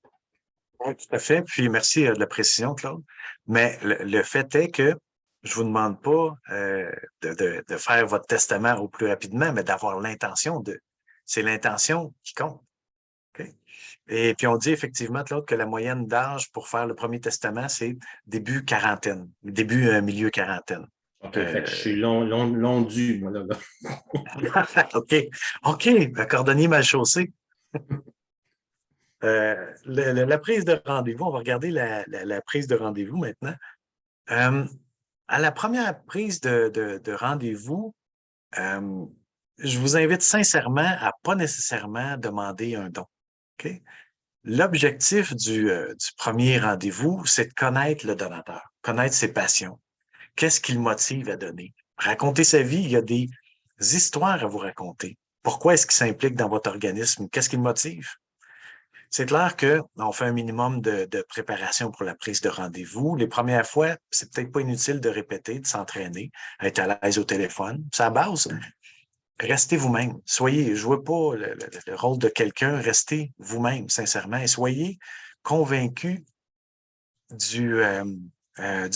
Oui, tout à fait. Puis merci de la précision, Claude. Mais le fait est que je ne vous demande pas de faire votre testament au plus rapidement, mais d'avoir l'intention de. C'est l'intention qui compte. Okay? Et puis on dit effectivement, Claude, que la moyenne d'âge pour faire le premier testament, c'est début quarantaine, milieu quarantaine. OK, fait que je suis long dû, moi, là. OK, cordonnier mal chaussé. La prise de rendez-vous, on va regarder la prise de rendez-vous maintenant. À la première prise de rendez-vous, je vous invite sincèrement à pas nécessairement demander un don. Okay? L'objectif du premier rendez-vous, c'est de connaître le donateur, connaître ses passions. Qu'est-ce qui le motive à donner? Raconter sa vie, il y a des histoires à vous raconter. Pourquoi est-ce qu'il s'implique dans votre organisme? Qu'est-ce qui le motive? C'est clair qu'on fait un minimum de préparation pour la prise de rendez-vous. Les premières fois, c'est peut-être pas inutile de répéter, de s'entraîner, à être à l'aise au téléphone. C'est à base. Restez vous-même. Jouez pas le rôle de quelqu'un, restez vous-même, sincèrement, et soyez convaincus du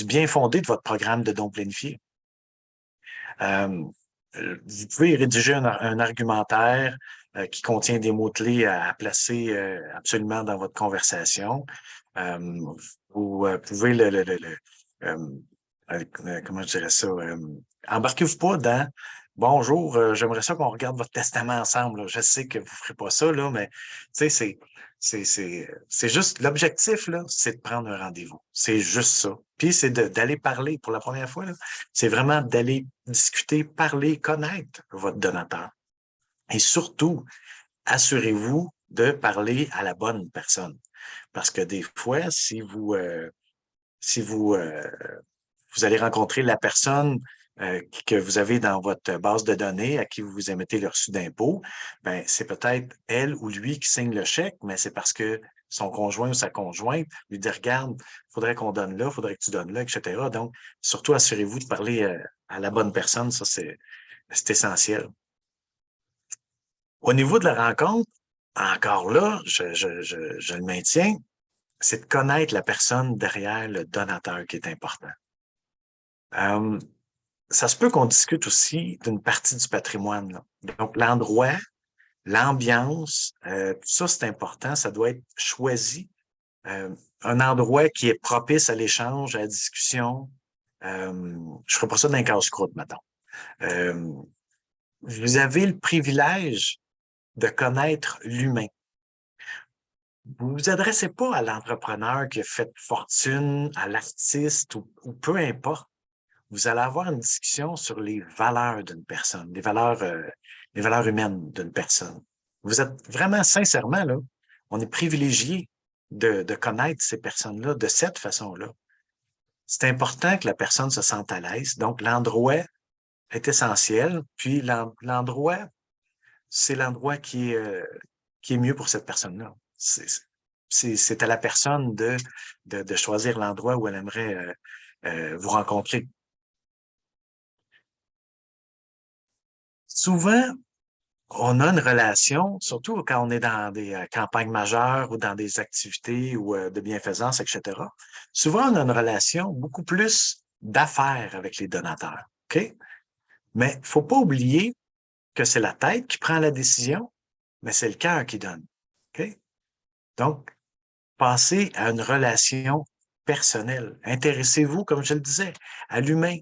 bien fondé de votre programme de dons planifiés. Vous pouvez rédiger un argumentaire qui contient des mots-clés à placer absolument dans votre conversation. Vous pouvez comment je dirais ça? Embarquez-vous pas dans bonjour, j'aimerais ça qu'on regarde votre testament ensemble. Là. Je sais que vous ne ferez pas ça, là, mais tu sais, c'est juste l'objectif, là, c'est de prendre un rendez-vous. C'est juste ça. Puis c'est d'aller parler pour la première fois. C'est vraiment d'aller discuter, parler, connaître votre donateur. Et surtout, assurez-vous de parler à la bonne personne. Parce que des fois, si vous allez rencontrer la personne que vous avez dans votre base de données, à qui vous émettez le reçu d'impôt, ben c'est peut-être elle ou lui qui signe le chèque, mais c'est parce que son conjoint ou sa conjointe lui dit « Regarde, il faudrait qu'on donne là, il faudrait que tu donnes là, etc. » Donc, surtout, assurez-vous de parler à la bonne personne, ça, c'est essentiel. Au niveau de la rencontre, encore là, je le maintiens, c'est de connaître la personne derrière le donateur qui est important. Ça se peut qu'on discute aussi d'une partie du patrimoine. Là. Donc, l'endroit, l'ambiance, tout ça, c'est important. Ça doit être choisi. Un endroit qui est propice à l'échange, à la discussion. Je ne ferai pas ça dans un casse-croûte, mettons. Vous avez le privilège de connaître l'humain. Vous ne vous adressez pas à l'entrepreneur qui a fait fortune, à l'artiste ou peu importe. vous allez avoir une discussion sur les valeurs d'une personne, les valeurs humaines d'une personne. Vous êtes vraiment sincèrement, là, on est privilégié de connaître ces personnes-là de cette façon-là. C'est important que la personne se sente à l'aise. Donc, l'endroit est essentiel. Puis, l'endroit, c'est l'endroit qui est mieux pour cette personne-là. C'est à la personne de choisir l'endroit où elle aimerait vous rencontrer. Souvent, on a une relation, surtout quand on est dans des campagnes majeures ou dans des activités ou de bienfaisance, etc. Souvent, on a une relation beaucoup plus d'affaires avec les donateurs. OK? Mais il ne faut pas oublier que c'est la tête qui prend la décision, mais c'est le cœur qui donne. OK? Donc, passez à une relation personnelle. Intéressez-vous, comme je le disais, à l'humain.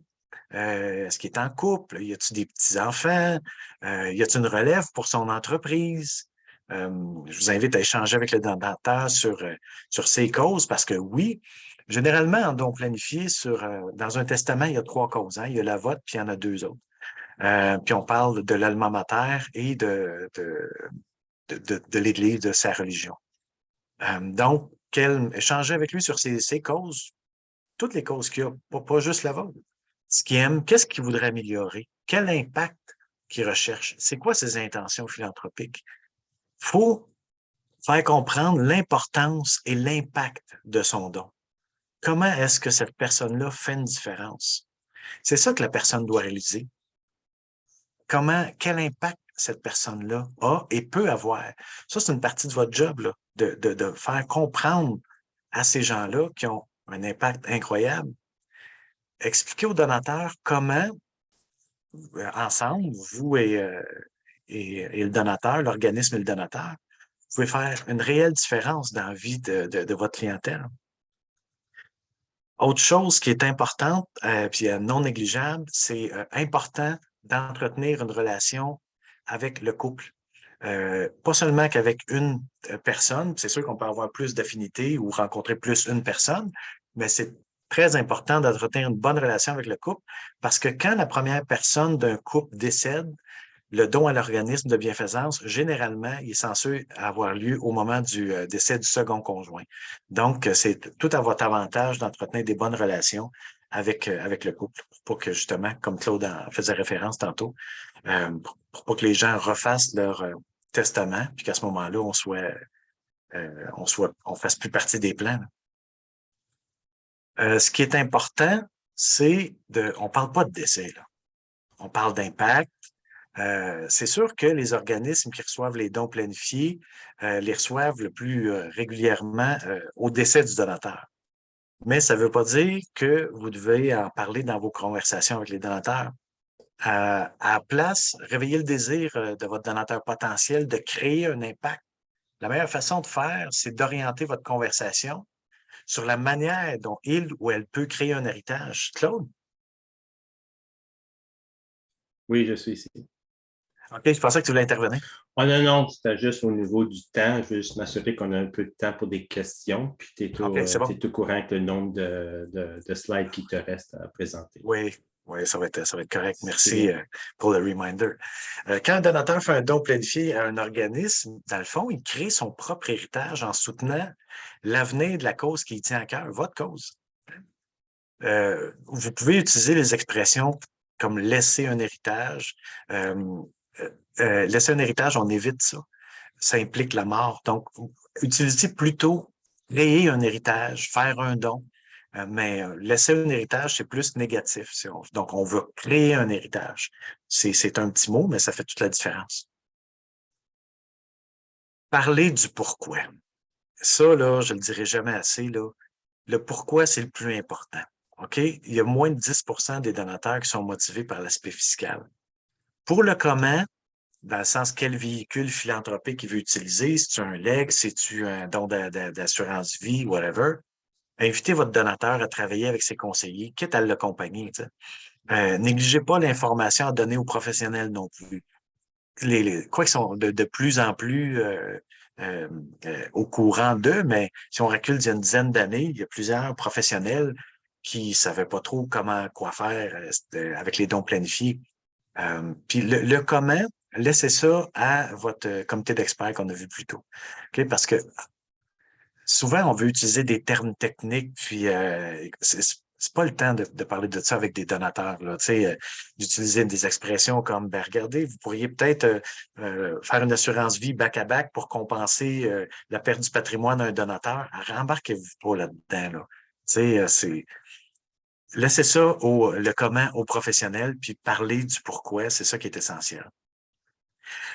Est-ce qu'il est en couple? Y a-t-il des petits-enfants? Y a-t-il une relève pour son entreprise? Je vous invite à échanger avec le donateur sur ces causes parce que oui, généralement, en don planifié, dans un testament, il y a 3 causes. Hein? Il y a la vôtre, puis il y en a 2 autres. Puis on parle de l'alma mater et de l'Église, de sa religion. Donc, échanger avec lui sur ses causes, toutes les causes qu'il y a, pas juste la vôtre. Ce qu'il aime, qu'est-ce qu'il voudrait améliorer? Quel impact qu'il recherche? C'est quoi ses intentions philanthropiques? Il faut faire comprendre l'importance et l'impact de son don. Comment est-ce que cette personne-là fait une différence? C'est ça que la personne doit réaliser. Quel impact cette personne-là a et peut avoir. Ça, c'est une partie de votre job, là, de faire comprendre à ces gens-là qui ont un impact incroyable. Expliquez aux donateurs comment, ensemble, vous et le donateur, l'organisme et le donateur, vous pouvez faire une réelle différence dans la vie de votre clientèle. Autre chose qui est importante, puis non négligeable, c'est important d'entretenir une relation avec le couple. Pas seulement qu'avec une personne, c'est sûr qu'on peut avoir plus d'affinités ou rencontrer plus une personne, mais c'est très important d'entretenir une bonne relation avec le couple parce que quand la première personne d'un couple décède, le don à l'organisme de bienfaisance, généralement, il est censé avoir lieu au moment du décès du second conjoint. Donc, c'est tout à votre avantage d'entretenir des bonnes relations avec le couple pour que, justement, comme Claude en faisait référence tantôt, pour pas que les gens refassent leur testament, puis qu'à ce moment-là, on fasse plus partie des plans. Ce qui est important, on parle pas de décès, là. On parle d'impact. C'est sûr que les organismes qui reçoivent les dons planifiés les reçoivent le plus régulièrement au décès du donateur. Mais ça ne veut pas dire que vous devez en parler dans vos conversations avec les donateurs. À la place, réveillez le désir de votre donateur potentiel de créer un impact. La meilleure façon de faire, c'est d'orienter votre conversation sur la manière dont il ou elle peut créer un héritage. Claude? Oui, je suis ici. OK, je pensais que tu voulais intervenir. Oh non, c'était juste au niveau du temps. Je veux juste m'assurer qu'on a un peu de temps pour des questions. Puis tu es, bon. au courant avec le nombre de slides qui te restent à présenter. Oui, ça va être correct. Merci pour le reminder. Quand un donateur fait un don planifié à un organisme, dans le fond, il crée son propre héritage en soutenant l'avenir de la cause qui tient à cœur, votre cause. Vous pouvez utiliser les expressions comme laisser un héritage. Laisser un héritage, on évite ça. Ça implique la mort. Donc, utilisez plutôt créer un héritage, faire un don. Mais laisser un héritage, c'est plus négatif. Donc, on veut créer un héritage. C'est un petit mot, mais ça fait toute la différence. Parler du pourquoi. Ça, là, je le dirai jamais assez, là. Le pourquoi, c'est le plus important. OK? Il y a moins de 10% des donateurs qui sont motivés par l'aspect fiscal. Pour le comment, dans le sens quel véhicule philanthropique il veut utiliser, si tu un leg, si tu un don d'assurance vie, whatever, invitez votre donateur à travailler avec ses conseillers, quitte à l'accompagner. Négligez pas l'information à donner aux professionnels non plus. Quoi qu'ils sont de plus en plus au courant d'eux, mais si on recule d'il y a une dizaine d'années, il y a plusieurs professionnels qui ne savaient pas trop quoi faire avec les dons planifiés. Puis le comment, laissez ça à votre comité d'experts qu'on a vu plus tôt. Okay? Parce que souvent, on veut utiliser des termes techniques, puis c'est pas le temps de parler de ça avec des donateurs, là, d'utiliser des expressions comme, ben, regardez, vous pourriez peut-être faire une assurance vie back-à-back pour compenser la perte du patrimoine d'un donateur. Rembarquez-vous pas là-dedans, là. Laissez ça le comment aux professionnels, puis parler du pourquoi, c'est ça qui est essentiel.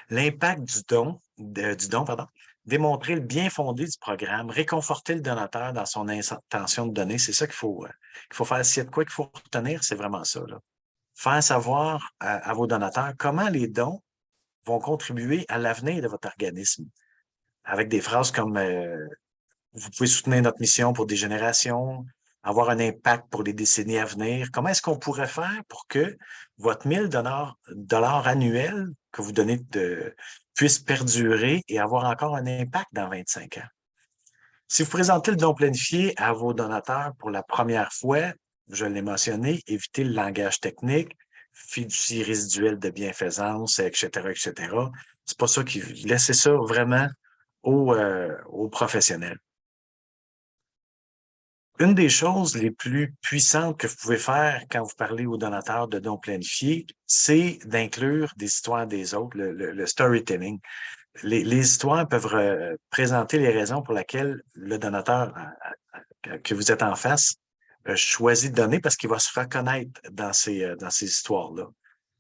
L'impact du don, pardon, démontrer le bien fondé du programme, réconforter le donateur dans son intention de donner, c'est ça qu'il faut faire. S'il y a de quoi qu'il faut retenir, c'est vraiment ça, là. Faire savoir à vos donateurs comment les dons vont contribuer à l'avenir de votre organisme. Avec des phrases comme vous pouvez soutenir notre mission pour des générations, avoir un impact pour les décennies à venir. Comment est-ce qu'on pourrait faire pour que votre 1000 dollars annuels que vous donnez puisse perdurer et avoir encore un impact dans 25 ans? Si vous présentez le don planifié à vos donateurs pour la première fois, je l'ai mentionné, évitez le langage technique, fiducie résiduelle de bienfaisance, etc., etc. C'est pas ça qui... Laissez ça vraiment aux professionnels. Une des choses les plus puissantes que vous pouvez faire quand vous parlez aux donateurs de dons planifiés, c'est d'inclure des histoires des autres, le storytelling. Les histoires peuvent présenter les raisons pour lesquelles le donateur que vous êtes en face choisit de donner parce qu'il va se reconnaître dans ces histoires-là.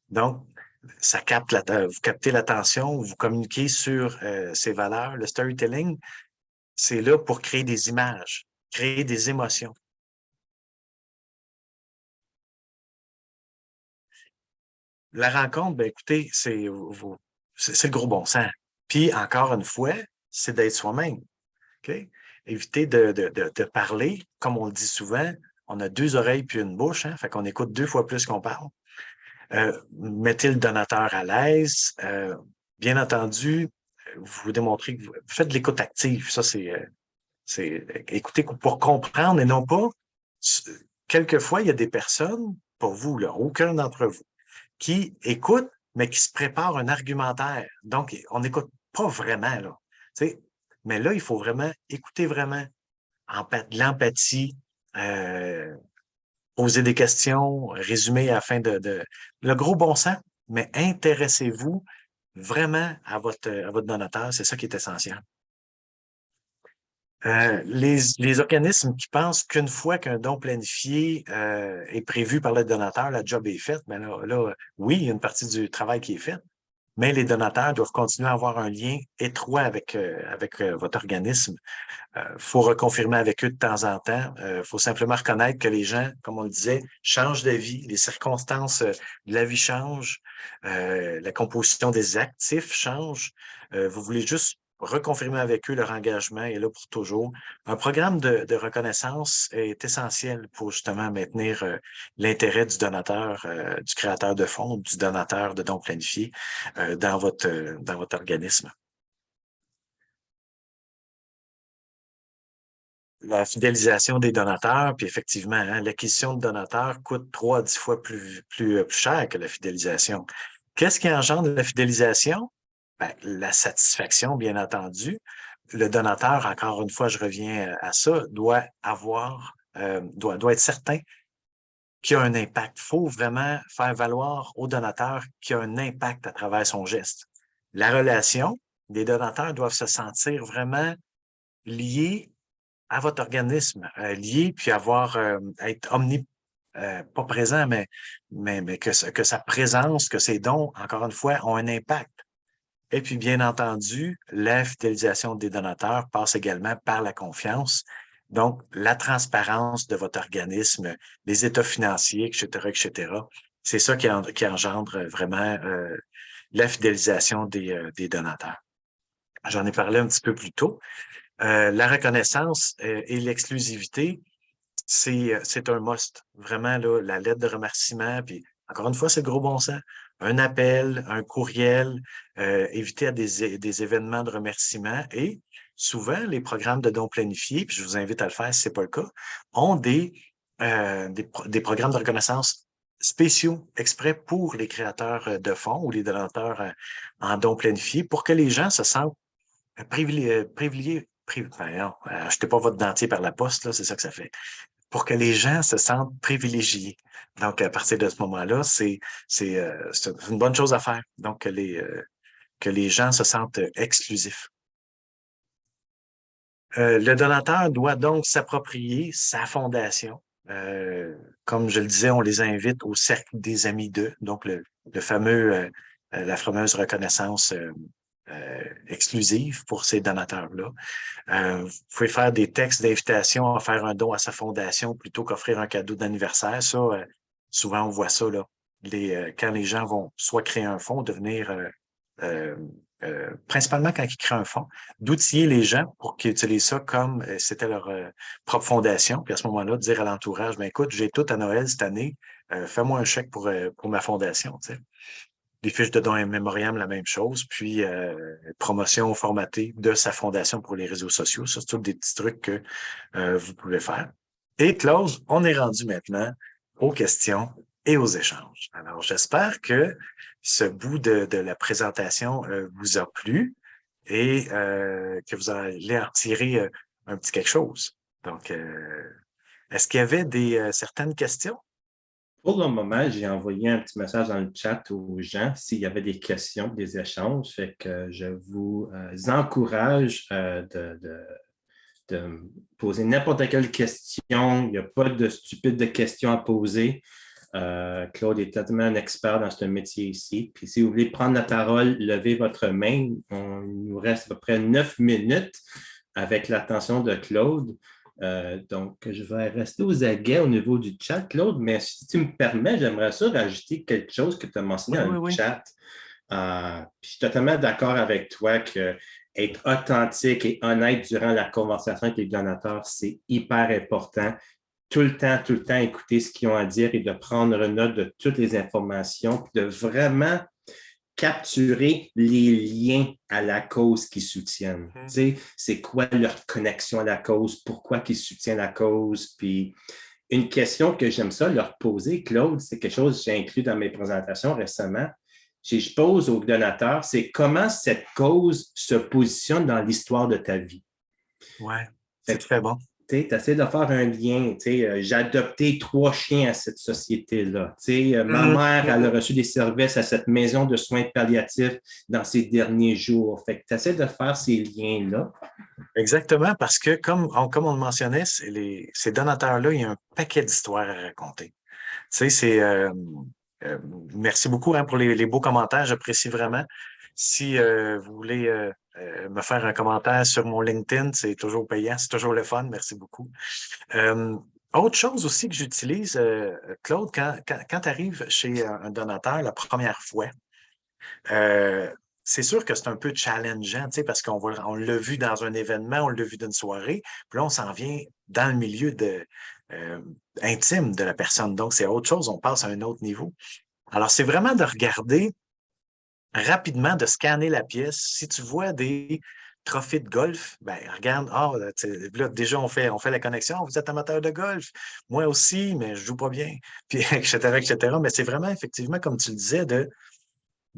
Donc, vous captez l'attention, vous communiquez sur ces valeurs. Le storytelling, c'est là pour créer des images, créer des émotions. La rencontre, ben écoutez, c'est le gros bon sens. Puis, encore une fois, c'est d'être soi-même. Okay? Évitez de parler, comme on le dit souvent, on a 2 oreilles puis une bouche, hein? Fait qu'on écoute 2 fois plus qu'on parle. Mettez le donateur à l'aise. Bien entendu, vous démontrez que vous faites de l'écoute active. Ça, c'est écouter pour comprendre et non pas. Quelquefois, il y a des personnes, pour vous, là, aucun d'entre vous, qui écoutent, mais qui se préparent un argumentaire. Donc, on n'écoute pas vraiment, là. Mais là, il faut vraiment écouter vraiment de l'empathie, poser des questions, résumer afin le gros bon sens, mais intéressez-vous vraiment à votre donateur, c'est ça qui est essentiel. Les organismes qui pensent qu'une fois qu'un don planifié est prévu par le donateur, la job est faite, mais là, oui, il y a une partie du travail qui est faite, mais les donateurs doivent continuer à avoir un lien étroit avec votre organisme. Faut reconfirmer avec eux de temps en temps. Faut simplement reconnaître que les gens, comme on le disait, changent de vie, les circonstances de la vie changent, la composition des actifs change. Vous voulez juste reconfirmer avec eux leur engagement est là pour toujours. Un programme de reconnaissance est essentiel pour justement maintenir l'intérêt du donateur, du créateur de fonds, du donateur de dons planifiés dans votre organisme. La fidélisation des donateurs, puis effectivement, hein, l'acquisition de donateurs coûte 3 à 10 fois plus cher que la fidélisation. Qu'est-ce qui engendre la fidélisation? Ben, la satisfaction, bien entendu. Le donateur, encore une fois, je reviens à ça, doit être certain qu'il y a un impact. Il faut vraiment faire valoir au donateur qu'il y a un impact à travers son geste. La relation, les donateurs doivent se sentir vraiment liés à votre organisme, liés, puis être pas présent, mais que sa présence, que ses dons, encore une fois, ont un impact. Et puis, bien entendu, la fidélisation des donateurs passe également par la confiance. Donc, la transparence de votre organisme, les états financiers, etc., etc. C'est ça qui engendre vraiment la fidélisation des donateurs. J'en ai parlé un petit peu plus tôt. La reconnaissance et l'exclusivité, c'est un must. Vraiment, là, la lettre de remerciement, puis encore une fois, c'est le gros bon sens. Un appel, un courriel, éviter à des événements de remerciement. Et souvent, les programmes de dons planifiés, puis je vous invite à le faire si ce n'est pas le cas, ont des des programmes de reconnaissance spéciaux exprès pour les créateurs de fonds ou les donateurs en dons planifiés pour que les gens se sentent privilégiés. Non, achetez pas votre dentier par la poste, là, c'est ça que ça fait. Pour que les gens se sentent privilégiés. Donc, à partir de ce moment-là, c'est une bonne chose à faire. Donc, que les gens se sentent exclusifs. Le donateur doit donc s'approprier sa fondation. Comme je le disais, on les invite au cercle des amis d'eux, donc la fameuse reconnaissance exclusive pour ces donateurs-là. Vous pouvez faire des textes d'invitation à faire un don à sa fondation plutôt qu'offrir un cadeau d'anniversaire. Ça, souvent, on voit ça là. Quand les gens vont soit créer un fonds, devenir principalement quand ils créent un fonds, d'outiller les gens pour qu'ils utilisent ça comme c'était leur propre fondation. Puis à ce moment-là, de dire à l'entourage, ben écoute, j'ai tout à Noël cette année, fais-moi un chèque pour ma fondation. Tu sais. Les fiches de dons mémoriam, la même chose. Puis promotion formatée de sa fondation pour les réseaux sociaux. Ça, c'est tous des petits trucs que vous pouvez faire. Et Claude, on est rendu maintenant aux questions et aux échanges. Alors, j'espère que ce bout de la présentation vous a plu et que vous allez en retirer un petit quelque chose. Donc, est-ce qu'il y avait certaines questions? Pour le moment, j'ai envoyé un petit message dans le chat aux gens s'il y avait des questions, des échanges. Fait que je vous encourage de poser n'importe quelle question. Il n'y a pas de stupides questions à poser. Claude est totalement un expert dans ce métier ici. Puis si vous voulez prendre la parole, levez votre main. Il nous reste à peu près 9 minutes avec l'attention de Claude. Donc, je vais rester aux aguets au niveau du chat, Claude, mais si tu me permets, j'aimerais ça rajouter quelque chose que tu as mentionné dans le chat. Puis je suis totalement d'accord avec toi que être authentique et honnête durant la conversation avec les donateurs, c'est hyper important. Tout le temps, écouter ce qu'ils ont à dire et de prendre note de toutes les informations, puis de vraiment capturer les liens à la cause qu'ils soutiennent. Tu sais, c'est quoi leur connexion à la cause, pourquoi ils soutiennent la cause. Puis une question que j'aime ça leur poser, Claude, c'est quelque chose que j'ai inclus dans mes présentations récemment. Je pose aux donateurs, c'est comment cette cause se positionne dans l'histoire de ta vie. Ouais, c'est très bon. Tu essaies de faire un lien. J'ai adopté 3 chiens à cette société-là. Ma mère, elle a reçu des services à cette maison de soins palliatifs dans ces derniers jours. Fait que tu essaies de faire ces liens-là. Exactement, parce que comme on le mentionnait, ces donateurs-là, il y a un paquet d'histoires à raconter. Tu sais, merci beaucoup pour les beaux commentaires, j'apprécie vraiment. Si vous voulez me faire un commentaire sur mon LinkedIn, c'est toujours payant, c'est toujours le fun, merci beaucoup. Autre chose aussi que j'utilise, Claude, quand tu arrives chez un donateur la première fois, c'est sûr que c'est un peu challengeant, parce on l'a vu dans un événement, on l'a vu d'une soirée, puis là, on s'en vient dans le milieu intime de la personne. Donc, c'est autre chose, on passe à un autre niveau. Alors, c'est vraiment de regarder rapidement, de scanner la pièce. Si tu vois des trophées de golf, ben regarde, là, déjà, on fait la connexion. Vous êtes amateur de golf. Moi aussi, mais je joue pas bien. Puis, etc., etc. Mais c'est vraiment, effectivement, comme tu le disais, de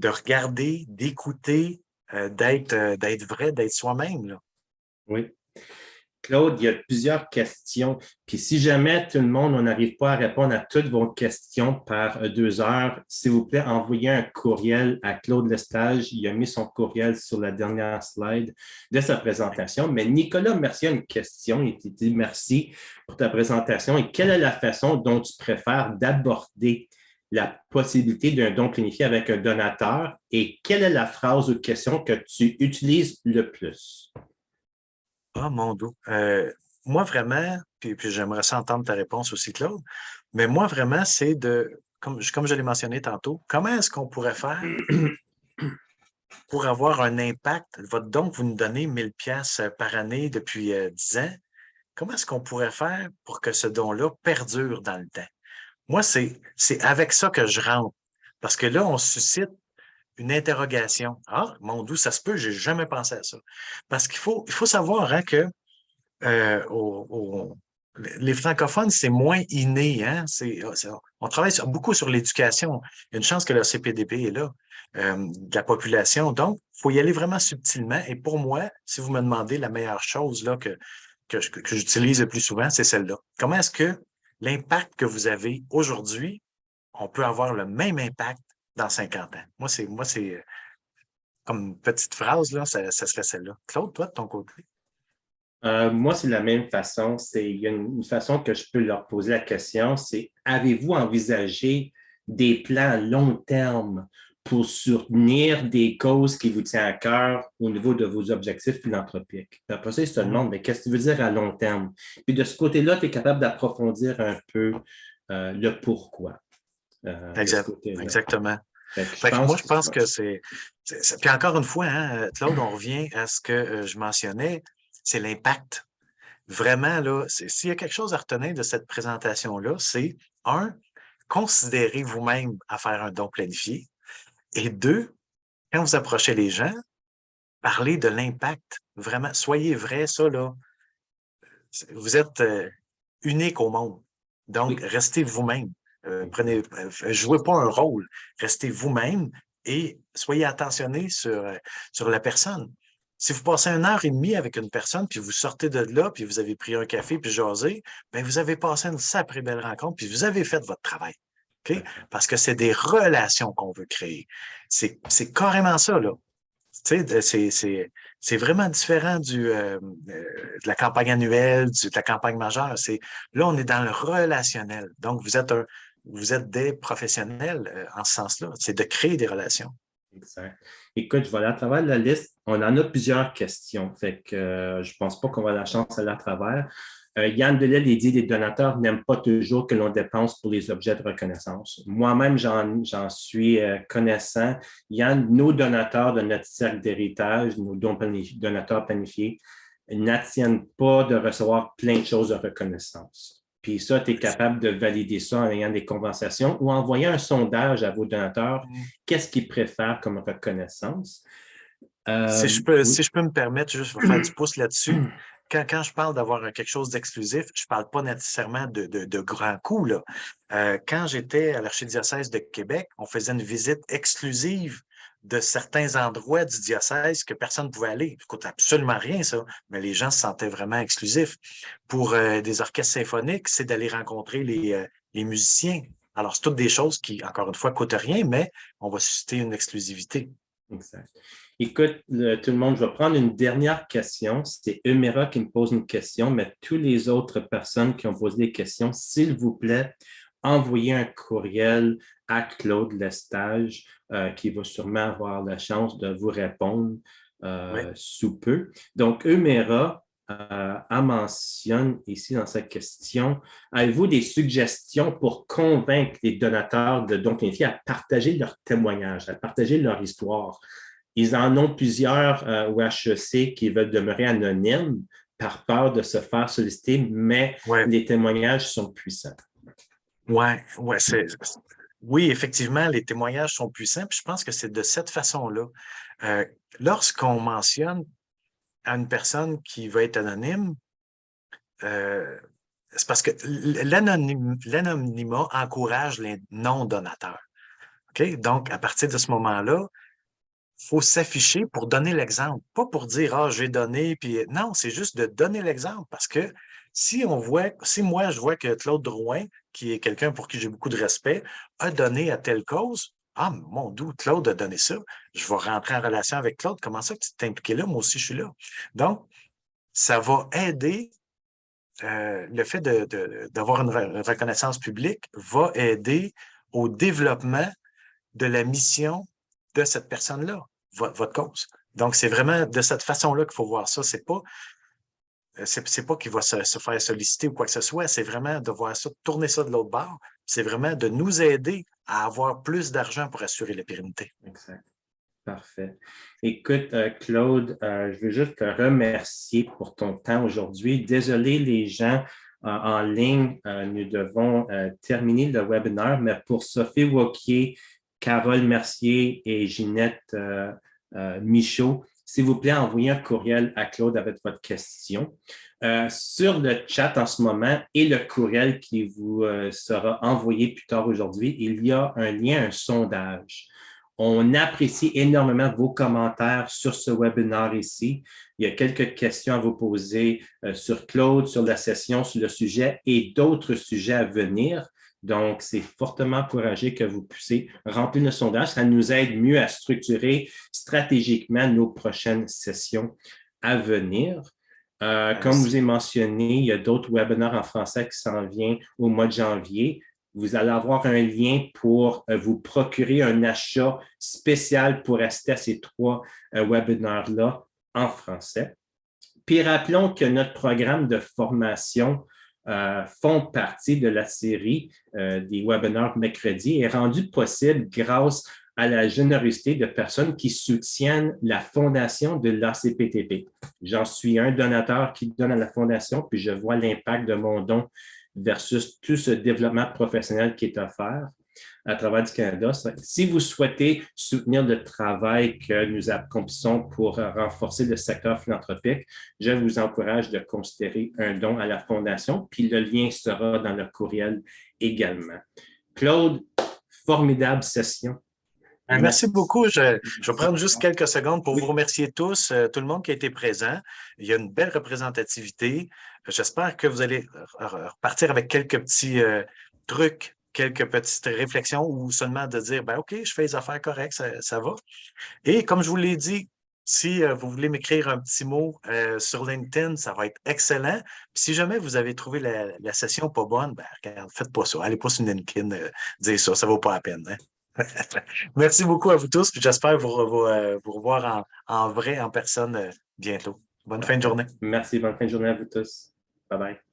regarder, d'écouter, d'être vrai, d'être soi-même. Là. Oui. Claude, il y a plusieurs questions. Puis si jamais tout le monde, on n'arrive pas à répondre à toutes vos questions par 2 heures, s'il vous plaît, envoyez un courriel à Claude Lestage. Il a mis son courriel sur la dernière slide de sa présentation. Mais Nicolas Mercier a une question. Il te dit merci pour ta présentation. Et quelle est la façon dont tu préfères d'aborder la possibilité d'un don planifié avec un donateur et quelle est la phrase ou question que tu utilises le plus? Ah, mon dos. Moi, vraiment, puis j'aimerais ça entendre ta réponse aussi, Claude, mais moi, vraiment, c'est comme je l'ai mentionné tantôt, comment est-ce qu'on pourrait faire pour avoir un impact? Donc, vous nous donnez 1000 pièces par année depuis 10 ans. Comment est-ce qu'on pourrait faire pour que ce don-là perdure dans le temps? Moi, c'est avec ça que je rentre. Parce que là, on suscite une interrogation. Ah, mon Dieu, ça se peut, j'ai jamais pensé à ça. Parce qu'il faut savoir que les francophones, c'est moins inné, hein? On travaille beaucoup sur l'éducation. Il y a une chance que le CPDP est là, de la population. Donc, il faut y aller vraiment subtilement. Et pour moi, si vous me demandez la meilleure chose là, que j'utilise le plus souvent, c'est celle-là. Comment est-ce que l'impact que vous avez aujourd'hui, on peut avoir le même impact dans 50 ans? Moi, c'est comme une petite phrase, là, ça serait celle-là. Claude, toi, de ton côté? Moi, c'est de la même façon. Il y a une façon que je peux leur poser la question, c'est avez-vous envisagé des plans à long terme pour soutenir des causes qui vous tiennent à cœur au niveau de vos objectifs philanthropiques? Puis après ça, ils se demandent, mais qu'est-ce que tu veux dire à long terme? Puis de ce côté-là, tu es capable d'approfondir un peu le pourquoi de ce côté-là. Exactement. Je pense que c'est. Puis encore une fois, hein, Claude, on revient à ce que je mentionnais, c'est l'impact. Vraiment, là, s'il y a quelque chose à retenir de cette présentation-là, c'est considérez vous-même à faire un don planifié. Et deux, quand vous approchez les gens, parlez de l'impact. Vraiment, soyez vrai, ça, là. Vous êtes unique au monde. Donc, restez vous-même. Jouez pas un rôle. Restez vous-même et soyez attentionné sur la personne. Si vous passez 1 heure et demie avec une personne, puis vous sortez de là, puis vous avez pris un café, puis jasé, bien, vous avez passé une sacrée belle rencontre, puis vous avez fait votre travail. OK? Parce que c'est des relations qu'on veut créer. C'est carrément ça, là. Tu sais, c'est vraiment différent de la campagne annuelle, de la campagne majeure. Là, on est dans le relationnel. Donc, vous êtes des professionnels en ce sens-là. C'est de créer des relations. Exact. Écoute, je vais aller à travers la liste. On en a plusieurs questions. Fait que je ne pense pas qu'on va avoir la chance d'aller à travers. Yann Delille dit les donateurs n'aiment pas toujours que l'on dépense pour les objets de reconnaissance. Moi-même, j'en suis connaissant. Yann, nos donateurs de notre cercle d'héritage, nos donateurs planifiés, n'attiennent pas de recevoir plein de choses de reconnaissance. Puis ça, tu es capable de valider ça en ayant des conversations ou en envoyant un sondage à vos donateurs. Qu'est-ce qu'ils préfèrent comme reconnaissance? Si je peux me permettre, juste faire du pouce là-dessus. Quand je parle d'avoir quelque chose d'exclusif, je ne parle pas nécessairement de grands coups, là. Quand j'étais à l'archidiocèse de Québec, on faisait une visite exclusive de certains endroits du diocèse que personne ne pouvait aller. Ça coûte absolument rien, ça, mais les gens se sentaient vraiment exclusifs. Pour des orchestres symphoniques, c'est d'aller rencontrer les musiciens. Alors, c'est toutes des choses qui, encore une fois, ne coûtent rien, mais on va susciter une exclusivité. Exact. Écoute, tout le monde, je vais prendre une dernière question. C'est Eumera qui me pose une question, mais toutes les autres personnes qui ont posé des questions, s'il vous plaît, envoyez un courriel à Claude Lestage, qui va sûrement avoir la chance de vous répondre sous peu. Donc, Eumera mentionne ici dans sa question, avez-vous des suggestions pour convaincre les donateurs de dons planifiés à partager leur témoignage, à partager leur histoire? Ils en ont plusieurs au HEC qui veulent demeurer anonymes par peur de se faire solliciter, mais les témoignages sont puissants. Oui, effectivement, les témoignages sont puissants, puis je pense que c'est de cette façon-là. Lorsqu'on mentionne à une personne qui va être anonyme, c'est parce que l'anonymat encourage les non-donateurs. OK? Donc, à partir de ce moment-là, il faut s'afficher pour donner l'exemple, pas pour dire « Ah, j'ai donné », puis non, c'est juste de donner l'exemple parce que si moi, je vois que Claude Drouin, qui est quelqu'un pour qui j'ai beaucoup de respect, a donné à telle cause, ah, mon Dieu, Claude a donné ça, je vais rentrer en relation avec Claude, comment ça que tu t'es impliqué là, moi aussi je suis là. Donc, ça va aider, le fait d'avoir une reconnaissance publique va aider au développement de la mission de cette personne-là, votre cause. Donc, c'est vraiment de cette façon-là qu'il faut voir ça. C'est pas qu'il va se faire solliciter ou quoi que ce soit, c'est vraiment de voir ça, tourner ça de l'autre bord. C'est vraiment de nous aider à avoir plus d'argent pour assurer la pérennité. Exact. Parfait. Écoute, Claude, je veux juste te remercier pour ton temps aujourd'hui. Désolé les gens en ligne, nous devons terminer le webinaire, mais pour Sophie Wauquiez, Carole Mercier et Ginette Michaud, s'il vous plaît, envoyez un courriel à Claude avec votre question. Sur le chat en ce moment et le courriel qui vous sera envoyé plus tard aujourd'hui, il y a un lien, un sondage. On apprécie énormément vos commentaires sur ce webinaire ici. Il y a quelques questions à vous poser sur Claude, sur la session, sur le sujet et d'autres sujets à venir. Donc, c'est fortement encouragé que vous puissiez remplir le sondage. Ça nous aide mieux à structurer stratégiquement nos prochaines sessions à venir. Comme je vous ai mentionné, il y a d'autres webinaires en français qui s'en viennent au mois de janvier. Vous allez avoir un lien pour vous procurer un achat spécial pour assister à ces 3 webinaires-là en français. Puis rappelons que notre programme de formation font partie de la série des webinaires mercredi et est rendu possible grâce à la générosité de personnes qui soutiennent la fondation de l'ACPTP. J'en suis un donateur qui donne à la fondation, puis je vois l'impact de mon don versus tout ce développement professionnel qui est offert à travers du Canada. Si vous souhaitez soutenir le travail que nous accomplissons pour renforcer le secteur philanthropique, je vous encourage de considérer un don à la Fondation, puis le lien sera dans le courriel également. Claude, formidable session. Merci beaucoup. Je vais prendre juste quelques secondes pour vous remercier tous, tout le monde qui a été présent. Il y a une belle représentativité. J'espère que vous allez repartir avec quelques petits trucs, quelques petites réflexions ou seulement de dire, ben OK, je fais les affaires correctes, ça va. Et comme je vous l'ai dit, si vous voulez m'écrire un petit mot sur LinkedIn, ça va être excellent. Puis si jamais vous avez trouvé la session pas bonne, ben regarde, faites pas ça. Allez pas sur LinkedIn dire ça, ça vaut pas la peine. Hein? Merci beaucoup à vous tous. J'espère vous revoir en vrai, en personne bientôt. Bonne fin de journée. Merci, bonne fin de journée à vous tous. Bye bye.